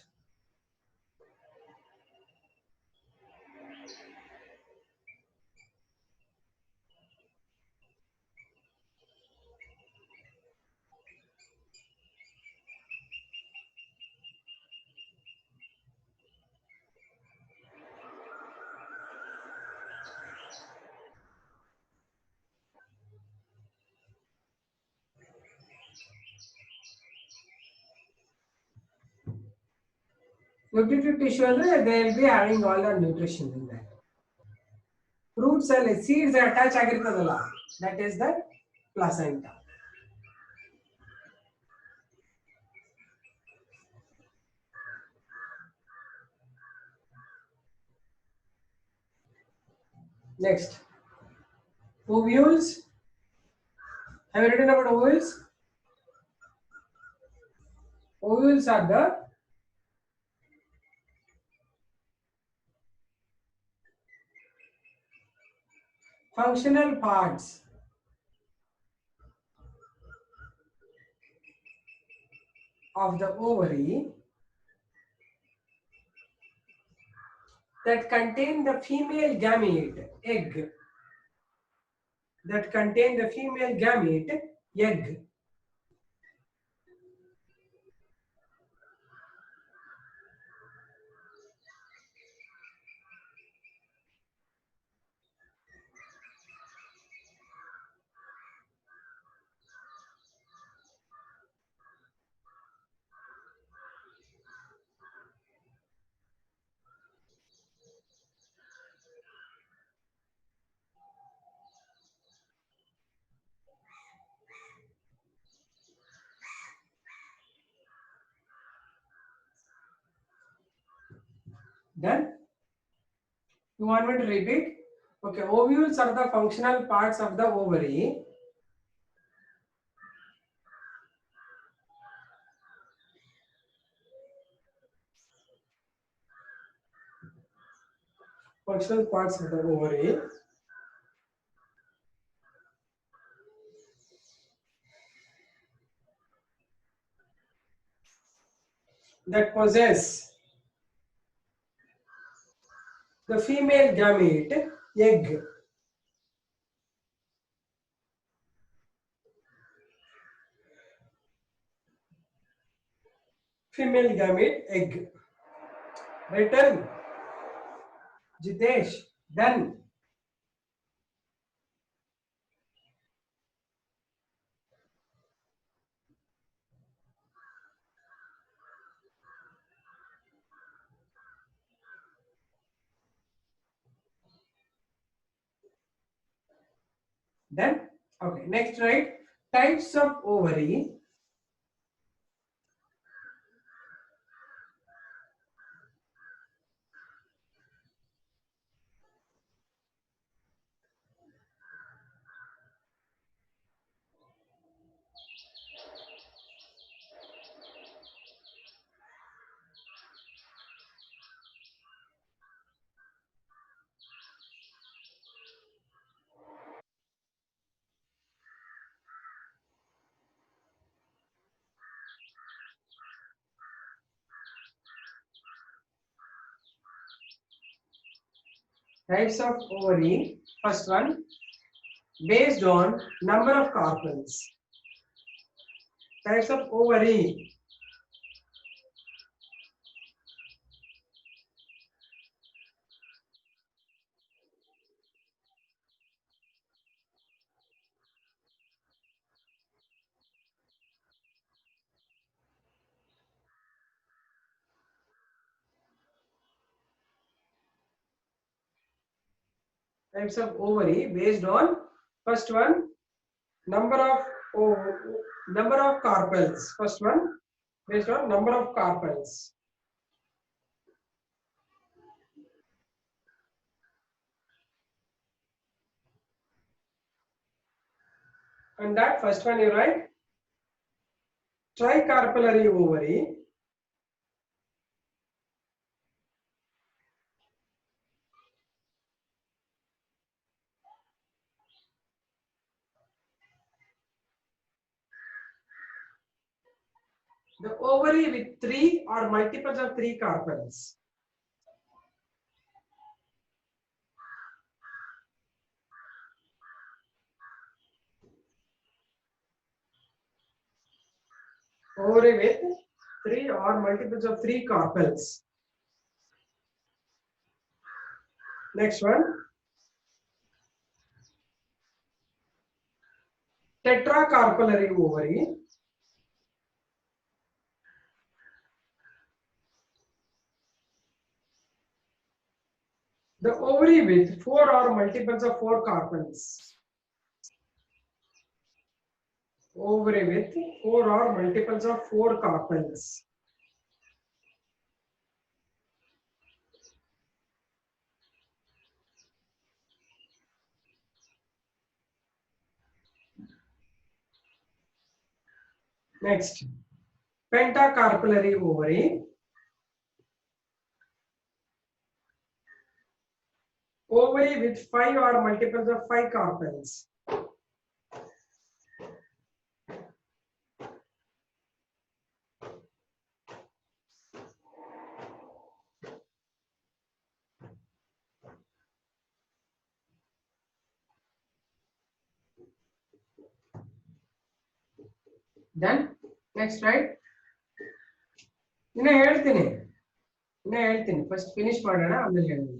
Nutritive tissue ಅಂದ್ರೆ they will be having all the nutrition in that. Fruits and seeds attach ಆಗಿರ್ತದಲ್ಲ, that is the placenta. Next, ovules. Have you written about ovules? Ovules are the functional parts of the ovary that contain the female gamete, egg, that contain the female gamete, egg. Done? You want me to repeat? Okay, ovules are the functional parts of the ovary. Functional parts of the ovary that possess the female gamete, egg. Female gamete, egg. Written. Jitesh, done. Done. Okay, next right. Types of ovary. Types of ovary. First one, based on number of carpels. Types of ovary. Types of ovary based on first one, number of number of carpels. First one, based on number of carpels. And that first one you write tricarpellary ovary. The ovary with three or multiples of three carpels. Ovary with three or multiples of three carpels. Next one, tetracarpellary ovary. The ovary with four or multiples of four carpels. Ovary with four or multiples of four carpels. Next, pentacarpellary ovary. ovary with 5 or multiples of 5 carpels. Done. Next, right? First finish ಮಾಡೋಣ ಆಮೇಲೆ ಹೇಳೋಣ.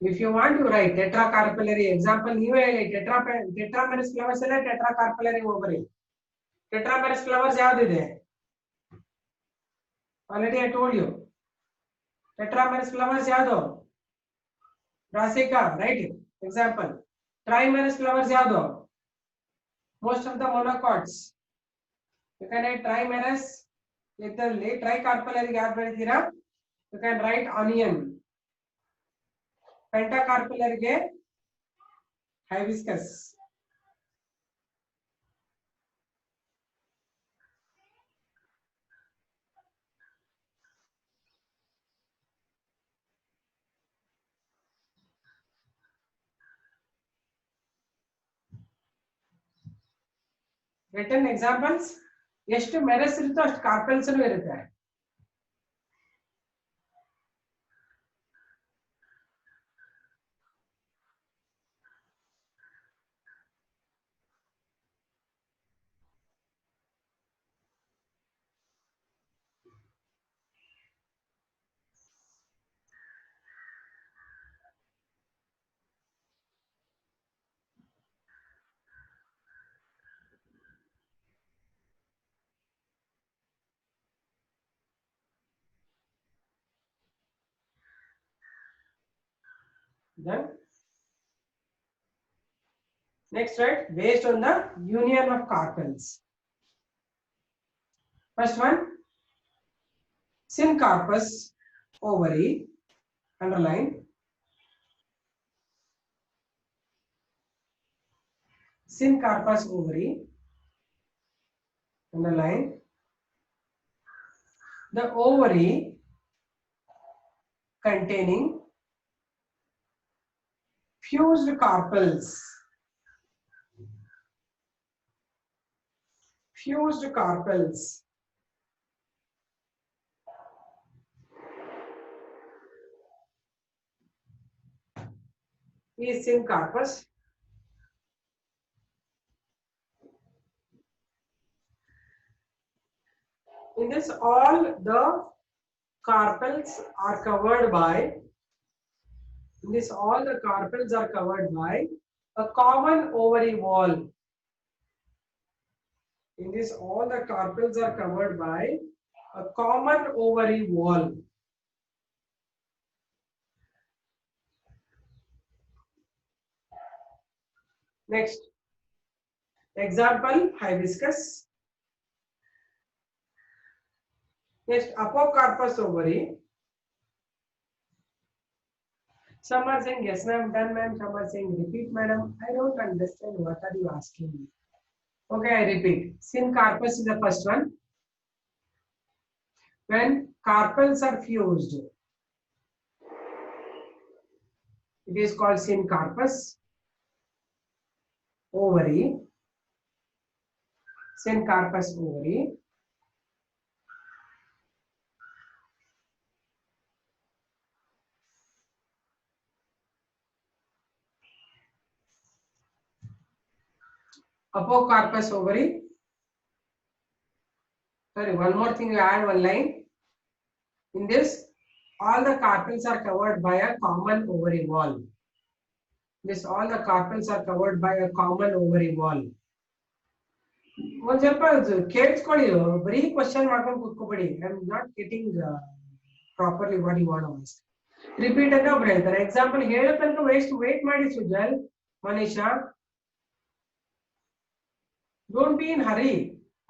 If you want to write tetracarpellary example, ನೀವೇ ಹೇಳಿ tetramerous flowers ಎಲ್ಲ tetracarpellary ovary. Tetramerous flowers ಯಾವ್ದಿದೆ? Already I told you. Tetramerous flowers ಯಾವುದು? Brassica, right? Example. Trimerous flowers ಯಾವುದು? Most of the monocots. You can write trimerous. ಇದರಲ್ಲಿ tricarpellary ಯಾವ್ದು ಬರೀತೀರಾ? You can write onion. Pentacarpellary ಗೆ hibiscus. Written examples. ಎಷ್ಟು ಮೆರಸ್ ಇರುತ್ತೋ ಅಷ್ಟು carpels ಇರುತ್ತೆ. Then next, right, based on the union of carpels. First one, syncarpous ovary, underline. Syncarpous ovary, underline. The ovary containing fused carpels. Fused carpels. Is syncarpous. In this, all the carpels are covered by. In this, all the carpels are covered by a common ovary wall. In this, all the carpels are covered by a common ovary wall. Next, example, hibiscus. Next, apocarpous ovary. Some are saying yes ma'am, done ma'am. Some are saying repeat madam. I don't understand what are you asking me. Okay, I repeat. Syncarpous is the first one. When carpels are fused, it is called syncarpous ovary. Syncarpous ovary. Apocarpous ovary. Sorry, one more thing, you add one line. In this, all the carpels are covered by a common ovary wall. This, all the carpels are covered by a common ovary wall. ಒಂದು ಸ್ವಲ್ಪ ಕೇಳಿಸ್ಕೊಳ್ಳಿ, ಬರೀ question ಮಾಡ್ಕೊಂಡು ಕೂತ್ಕೋಬೇಡಿ. I am not getting properly what you want to ask. Repeat ಅಂತ ಒಬ್ರು ಹೇಳ್ತಾರೆ. Example ಹೇಳೋ ತನಕ ವೇಟ್ ಮಾಡಿ Sujal, Manisha. Don't be in hurry.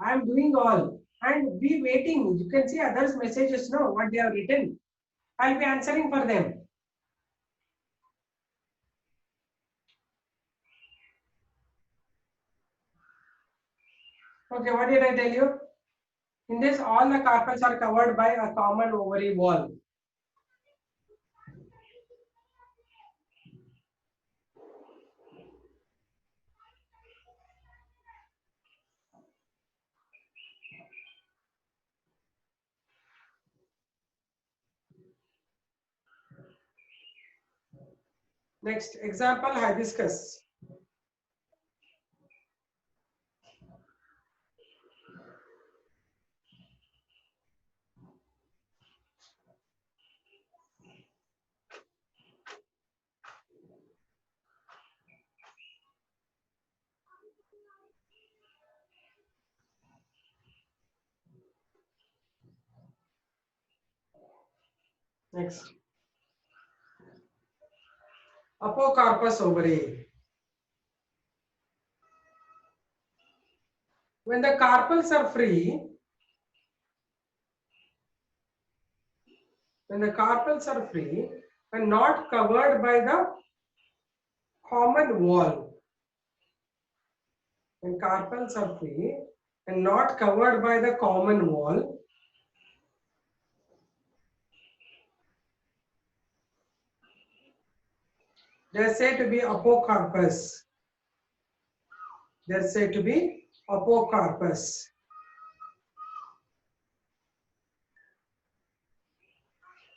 I am doing all and be waiting. You can see others' messages now, what they have written. I'll be answering for them. Okay, what did I tell you? In this, all the carpels are covered by a common ovary wall. Next example, hibiscus. Next, Apocarpus ovary. When the carpels are free, and not covered by the common wall, when carpels are free and not covered by the common wall, they're said to be apocarpus. They're said to be apocarpus.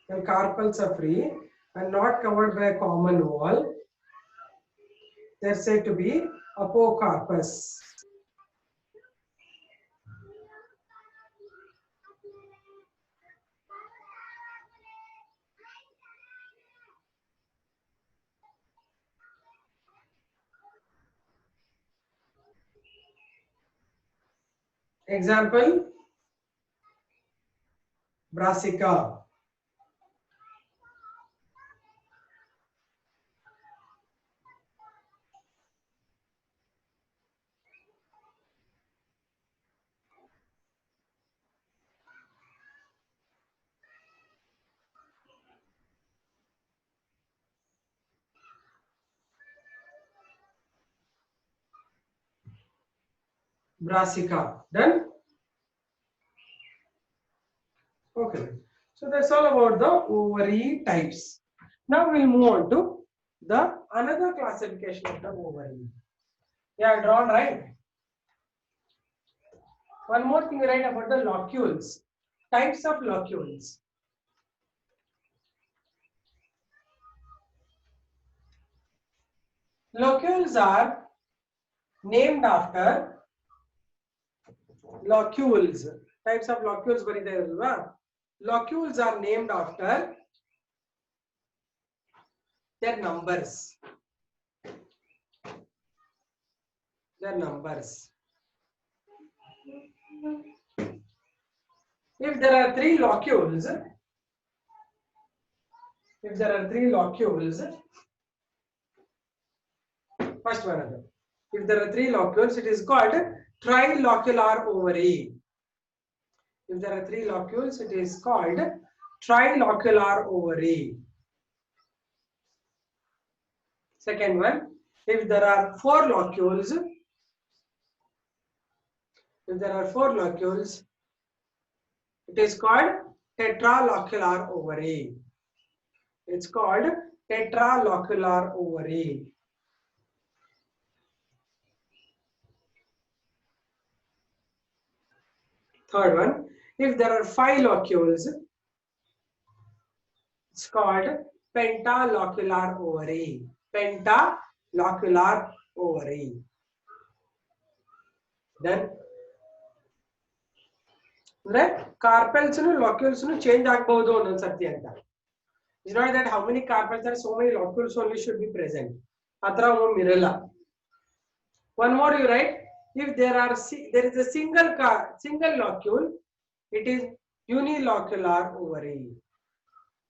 When carpels are free and not covered by a common wall, they're said to be apocarpus. Example, Brassica. Brassica. Done? Okay. So that's all about the ovary types. Now we'll move on to the another classification of the ovary. Yeah, drawn right. One more thing, right, about the locules. Types of locules. Locules are named after locules. Types of locules bariide alva. Locules are named after their numbers. Their numbers. If there are three locules, first one. If there are three locules, it is called trilocular ovary. If there are three locules, it is called trilocular ovary. Second one, if there are four locules, it is called tetralocular ovary. It's called tetralocular ovary. Third one, if there are five locules, it's called pentalocular ovary. Pentalocular ovary. Then, carpels and locules change agbodu on sarti anta. It's not that how many carpels and so many locules only should be present. Atra mirala. One more you write. If there is a single locule, it is unilocular ovary.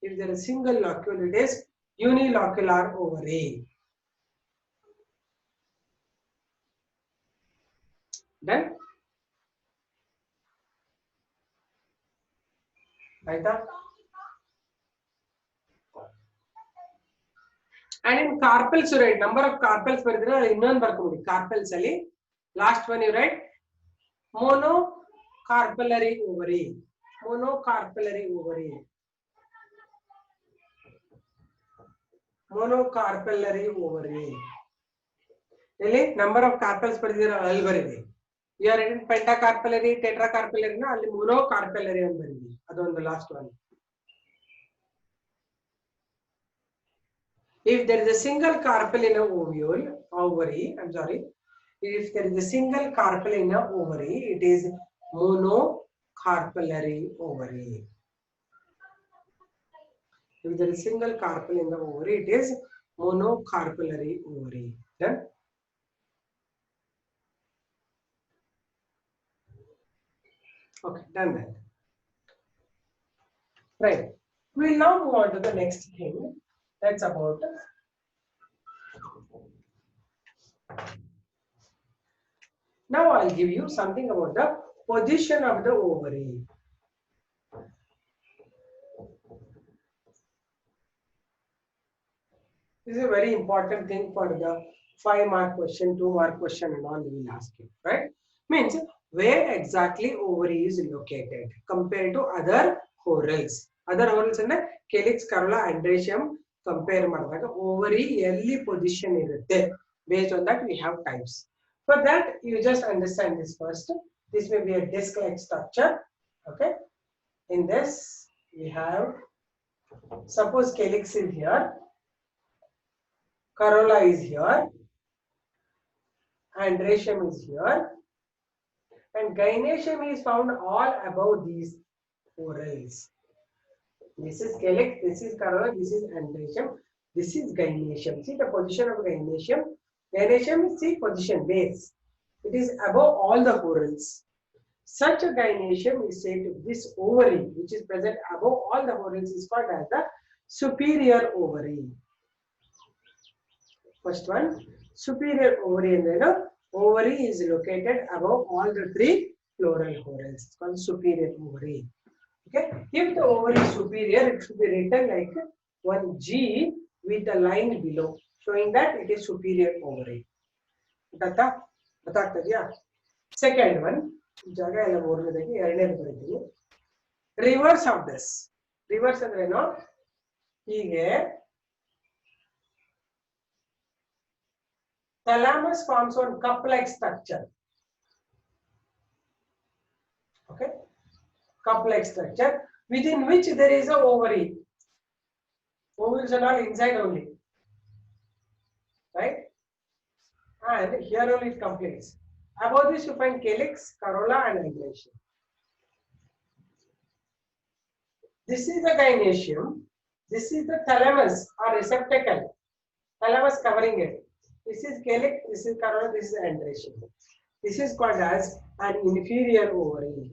If there is a single locule, it is unilocular ovary. Done? Right? And in carpels, you write number of carpels per innone barkomudi. Carpels ali. Last one you write monocarpellary ovary. Monocarpellary ovary. Monocarpellary ovary. Really? Number of carpels per alvaride. You are in pentacarpellary, tetracarpellary, na ali monocarpellary and baridi. That one the last one. If there is a single carpel in a ovary, I'm sorry. If there is a single carpel in a ovary, it is monocarpellary ovary. If there is single carpel in the ovary, it is monocarpellary ovary. Done? Okay, done that. Right. We will now move on to the next thing. That's about. Now I'll give you something about the position of the ovary. This is a very important thing for the 5-mark question, 2-mark question, and all we will ask you, right? Means where exactly ovary is located compared to other whorls. Other whorls in the calyx, corolla, androecium compare ಮಾಡಿದಾಗ ovary ಎಲ್ಲಿ position ಇರುತ್ತೆ. Based on that we have types. For that you just understand this first. This may be a disc-like structure. Okay. In this we have, suppose calyx is here. Corolla is here, androecium is here, and gynoecium is found all above these whorls. This is calyx, this is corolla, this is androecium, this is gynoecium. See the position of gynoecium. Gynoecium is the position, base. It is above all the whorls. Such a gynoecium is said to this ovary, which is present above all the whorls, is called as the superior ovary. First one, superior ovary. Ovary is located above all the 3 floral whorls. It's called superior ovary. Okay. If the ovary is superior, it should be written like one G with a line below, showing that it is superior ovary. Second one, reverse of this. Reverse ಅಂದ್ರೆ ಏನು? ಹೀಗೆ thalamus forms one cup-like structure. Okay, cup-like structure within which there is a ovary. Ovaries are not inside only, right? And here only it completes. Above this you find calyx, corolla, and androecium. This is the gynoecium. This is the thalamus or receptacle. Thalamus covering it. This is calyx, this is corolla, this is androecium. This is called as an inferior ovary.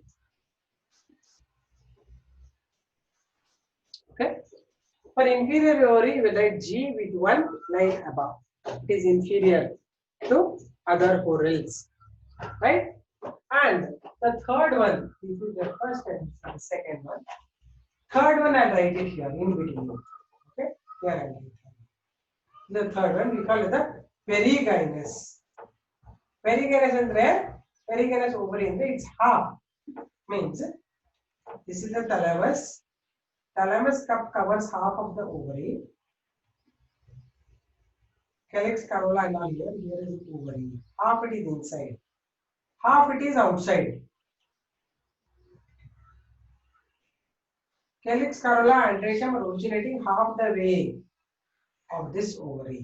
Okay. For inferior ovary, we write G with one line above. It is inferior to other whorls, right? And the third one, this is the first and the second one. Third one, I'll write it here in between. Okay, here I'll write it. The third one, we call it the perigynous. Perigynous andre perigynous ovary andre it's half. Means this is the thalamus. Thalamus cup covers half of the ovary. Calyx, corolla, and all here. Here is the ovary. Half it is inside. Half it is outside. Calyx, corolla, androecium are originating half the way of this ovary.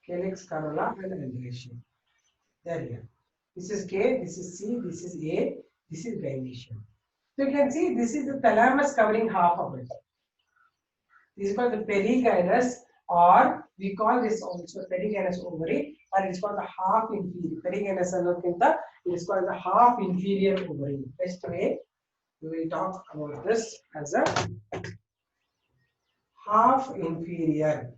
Calyx, corolla, and androecium. There here. This is K, this is C, this is A, this is gynoecium. So you can see this is the thalamus covering half of it. This is called the perigynous, or we call this also perigynous ovary, or it's called the half inferior. Perigynous annodkinta it is called the half inferior ovary. Best way we will talk about this as a half inferior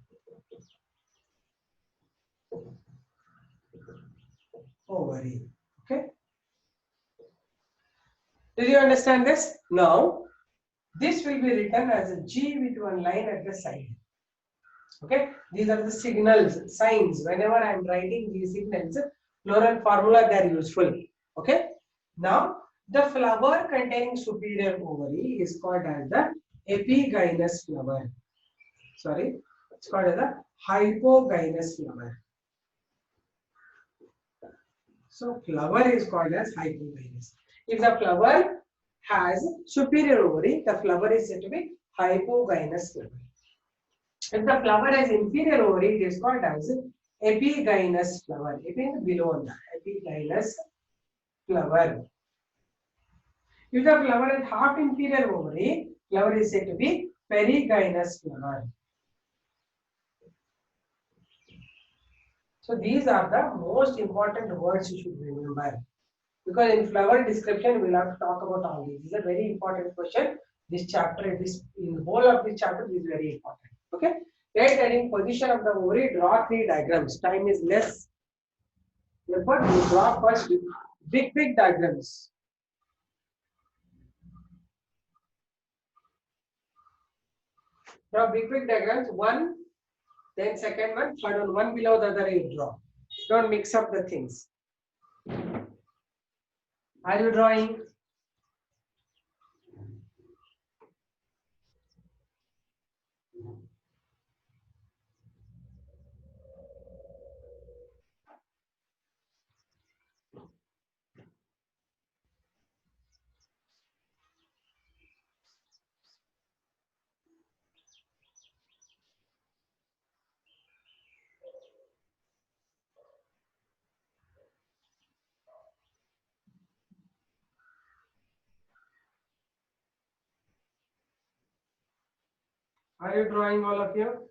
ovary. Okay. Did you understand this? Now, this will be written as a G with one line at the side. Okay. These are the signals, signs. Whenever I am writing these signals, floral formula, they are useful. Okay. Now, the flower containing superior ovary is called as the epigynous flower. Sorry, it's called as the hypogynous flower. So flower is called as hypogynous. If the flower has superior ovary, the flower is said to be hypogynous flower. If the flower has inferior ovary, it is called as epigynous flower. Epi means below, epigynous flower. If the flower has half inferior ovary, flower is said to be perigynous flower. So these are the most important words you should remember. Because in flower description, we'll have to talk about all these. This is a very important question. This chapter, this in the whole of this chapter is very important. Okay. Right, and in position of the ovary, draw 3 diagrams. Time is less. Therefore, we draw first big diagrams. Draw big diagrams. One, then second one, third one below the other you draw. Don't mix up the things. Are you drawing? Are you drawing, all of you?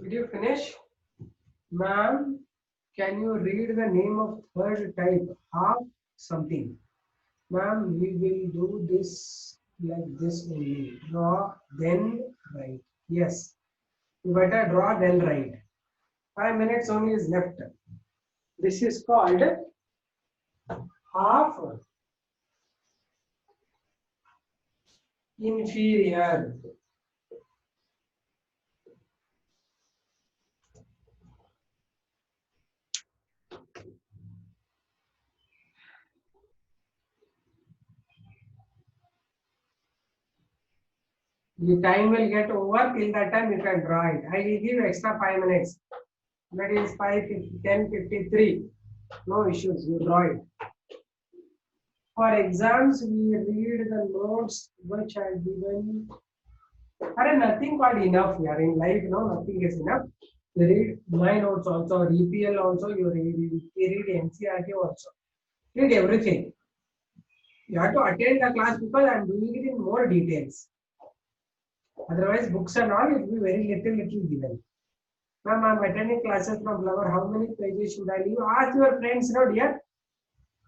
Did you finish? Ma'am, can you read the name of third type? Half something. Ma'am, we will do this like this only. Draw, then write. Yes. You better draw, then write. 5 minutes only is left. This is called half inferior. The time will get over. Till that time you can draw it. I will give extra 5 minutes. That is 10:53. No issues. You draw it. For exams, we read the notes which are given. Nothing called enough here in life. No, nothing is enough. You read my notes also, EPL also. You read NCERT also. Read everything. You have to attend the class because I am doing it in more details. Otherwise, books and all, it will be very little given. Ma'am, I am attending classes from Flower. How many pages should I leave? Ask your friends, no, dear.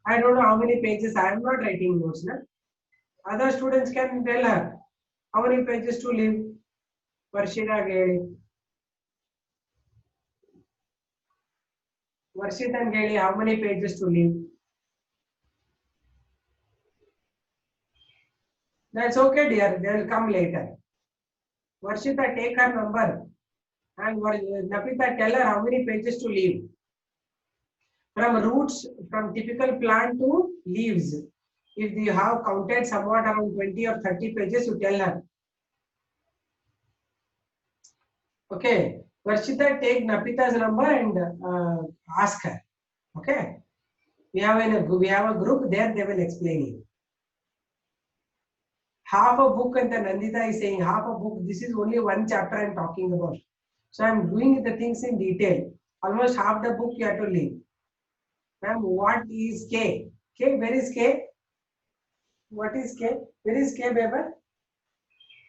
I don't know how many pages. I am not writing notes. No? Other students can tell her how many pages to leave. Varshita Geli. Varshita and Geli, how many pages to leave? That's okay, dear. They will come later. Varshita, take her number. And Napita, tell her how many pages to leave. From roots, from typical plant to leaves. If you have counted somewhat around 20 or 30 pages, you tell her. Okay. Varshita, take Napita's number and ask her. Okay. We have a group there, they will explain you. Half a book, and the Nandita is saying half a book. This is only one chapter I am talking about. So I am doing the things in detail. Almost half the book you have to leave. Ma'am, what is K? K, where is K? What is K? Where is K, baby?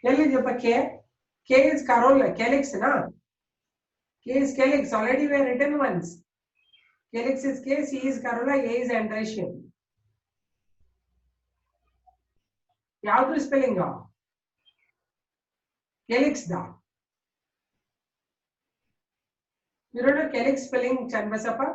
Tell me, K. K is corolla, calyx, na? K is calyx. Already we have written once. Calyx is K, C is corolla, A is androecium. Yavudru spelling? Calyx da. You don't know calyx spelling, Chanbasappa?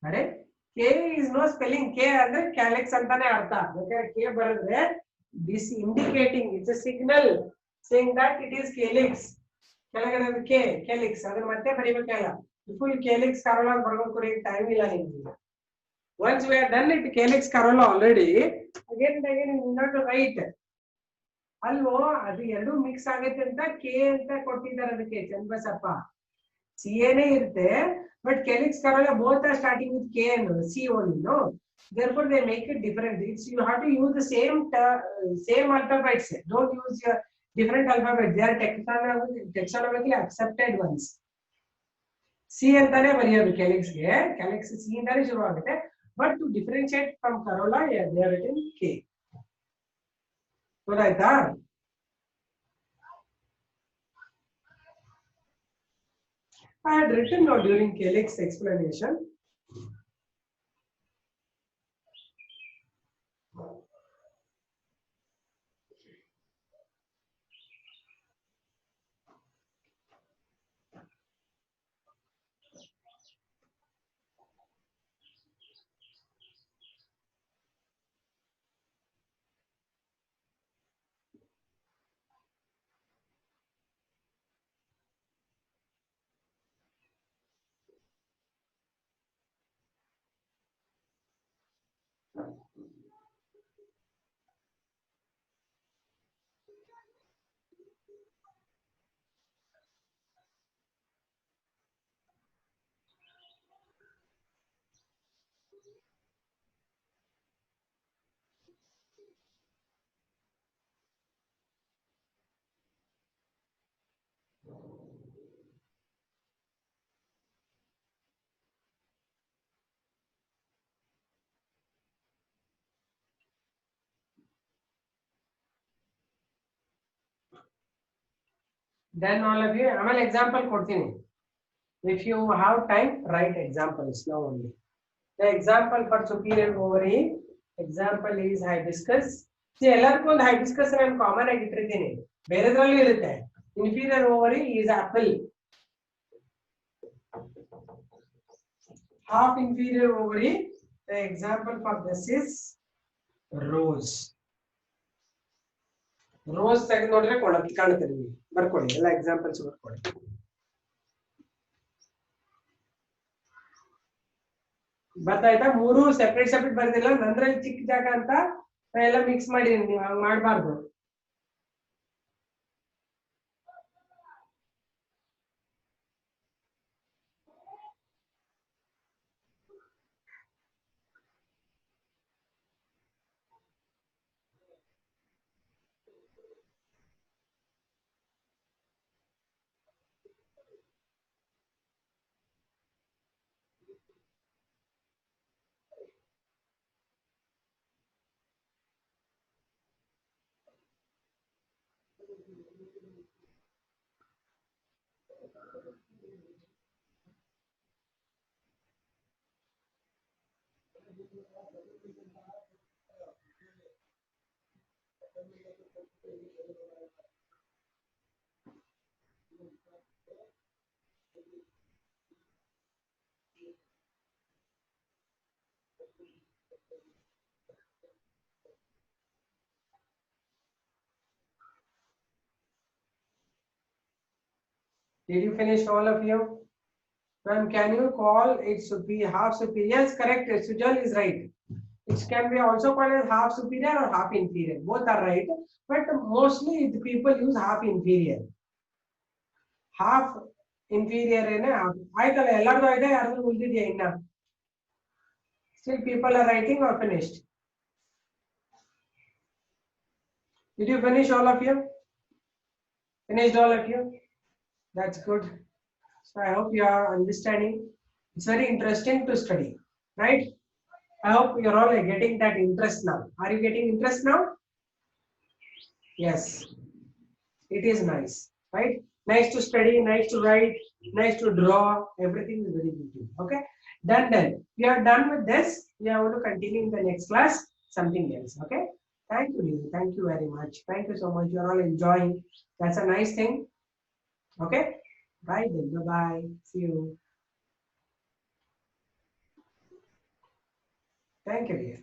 Are? K is no spelling. K and calyx antane artha. Okay, K baradre. This indicating, it's a signal saying that it is calyx. K, calyx. Adar matte baribekala. Full calyx corolla bargokure time illa ninge. Once we are done it calyx corolla already, again and again you need to write. ಅಲ್ವೋ ಅದು ಎರಡು mix ಆಗೈತೆ ಅಂತ K ಅಂತ ಕೊಟ್ಟಿದ್ದಾರೆ ಅದಕ್ಕೆ Channabasappa C ಏನೇ ಇರುತ್ತೆ but calyx corolla both are starting with K and C only, no? Therefore, they make it different. It's, you have to use the same alphabets. Don't use your different alphabets. They are taxonomically accepted ones. C ಅಂತಾನೆ ಬರೆಯೋದು calyx ಗೆ. Calyx C ಇಂದಾನೆ ಶುರು ಆಗುತ್ತೆ. But to differentiate from corolla, yeah, they are written K. ಗೊತ್ತಾಯ್ತಾ? I had written now during calyx explanation. Then all of you, I will example ಕೊಡ್ತೀನಿ. If you have time, write examples now only. The example for superior ovary, example is hibiscus. See, ಎಲ್ಲರಿಗೂ ಒಂದು hibiscus ನಾನು common ಆಗಿ ಇಟ್ಟಿರ್ತೀನಿ. ಬೇರೆದ್ರಲ್ಲೂ ಇರುತ್ತೆ. Inferior ovary is apple. Half inferior ovary. The example for this is rose. Rose ತೆಗೆದು ನೋಡ್ರೆ ಕಾಣುತ್ತೆ ನಿಮಗೆ. ಬರ್ಕೊಳ್ಳಿ ಎಲ್ಲ ಎಕ್ಸಾಂಪಲ್ಸ್ ಬರ್ಕೊಳ್ಳಿ. ಬರ್ತಾಯ್ತಾ? ಮೂರು ಸೆಪರೇಟ್ ಬರ್ದಿಲ್ಲ, ನಂದ್ರಲ್ಲಿ ಚಿಕ್ಕ ಜಾಗ ಅಂತ ಎಲ್ಲ ಮಿಕ್ಸ್ ಮಾಡಿದೀನಿ. ನೀವು ಹಂಗ್ ಮಾಡಬಾರ್ದು. Did you finish all of you? Ma'am, can you call it half superior? Yes, correct. Sujal is right. It can be also called as half superior or half inferior. Both are right, but mostly the people use half inferior. Half inferior ಏನೇ ಆಯ್ತಲ್ಲ, ಎಲ್ಲರದು ಆಯ್ತಾ? ಯಾರಾದ್ರೂ ಉಳಿದಿದೆಯಾ ಇನ್ನ? Still people are writing or finished? Did you finish all of you? Finished all of you? That's good. So I hope you are understanding. It's very interesting to study, right? I hope you're all getting that interest now. Are you getting interest now? Yes. It is nice, right? Nice to study, nice to write, nice to draw. Everything is very good. Okay? Done. We are done with this. We are going to continue in the next class. Something else. Okay? Thank you, Lily. Thank you very much. Thank you so much. You are all enjoying. That's a nice thing. Okay? Bye then. Bye-bye. See you. Thank you, dear.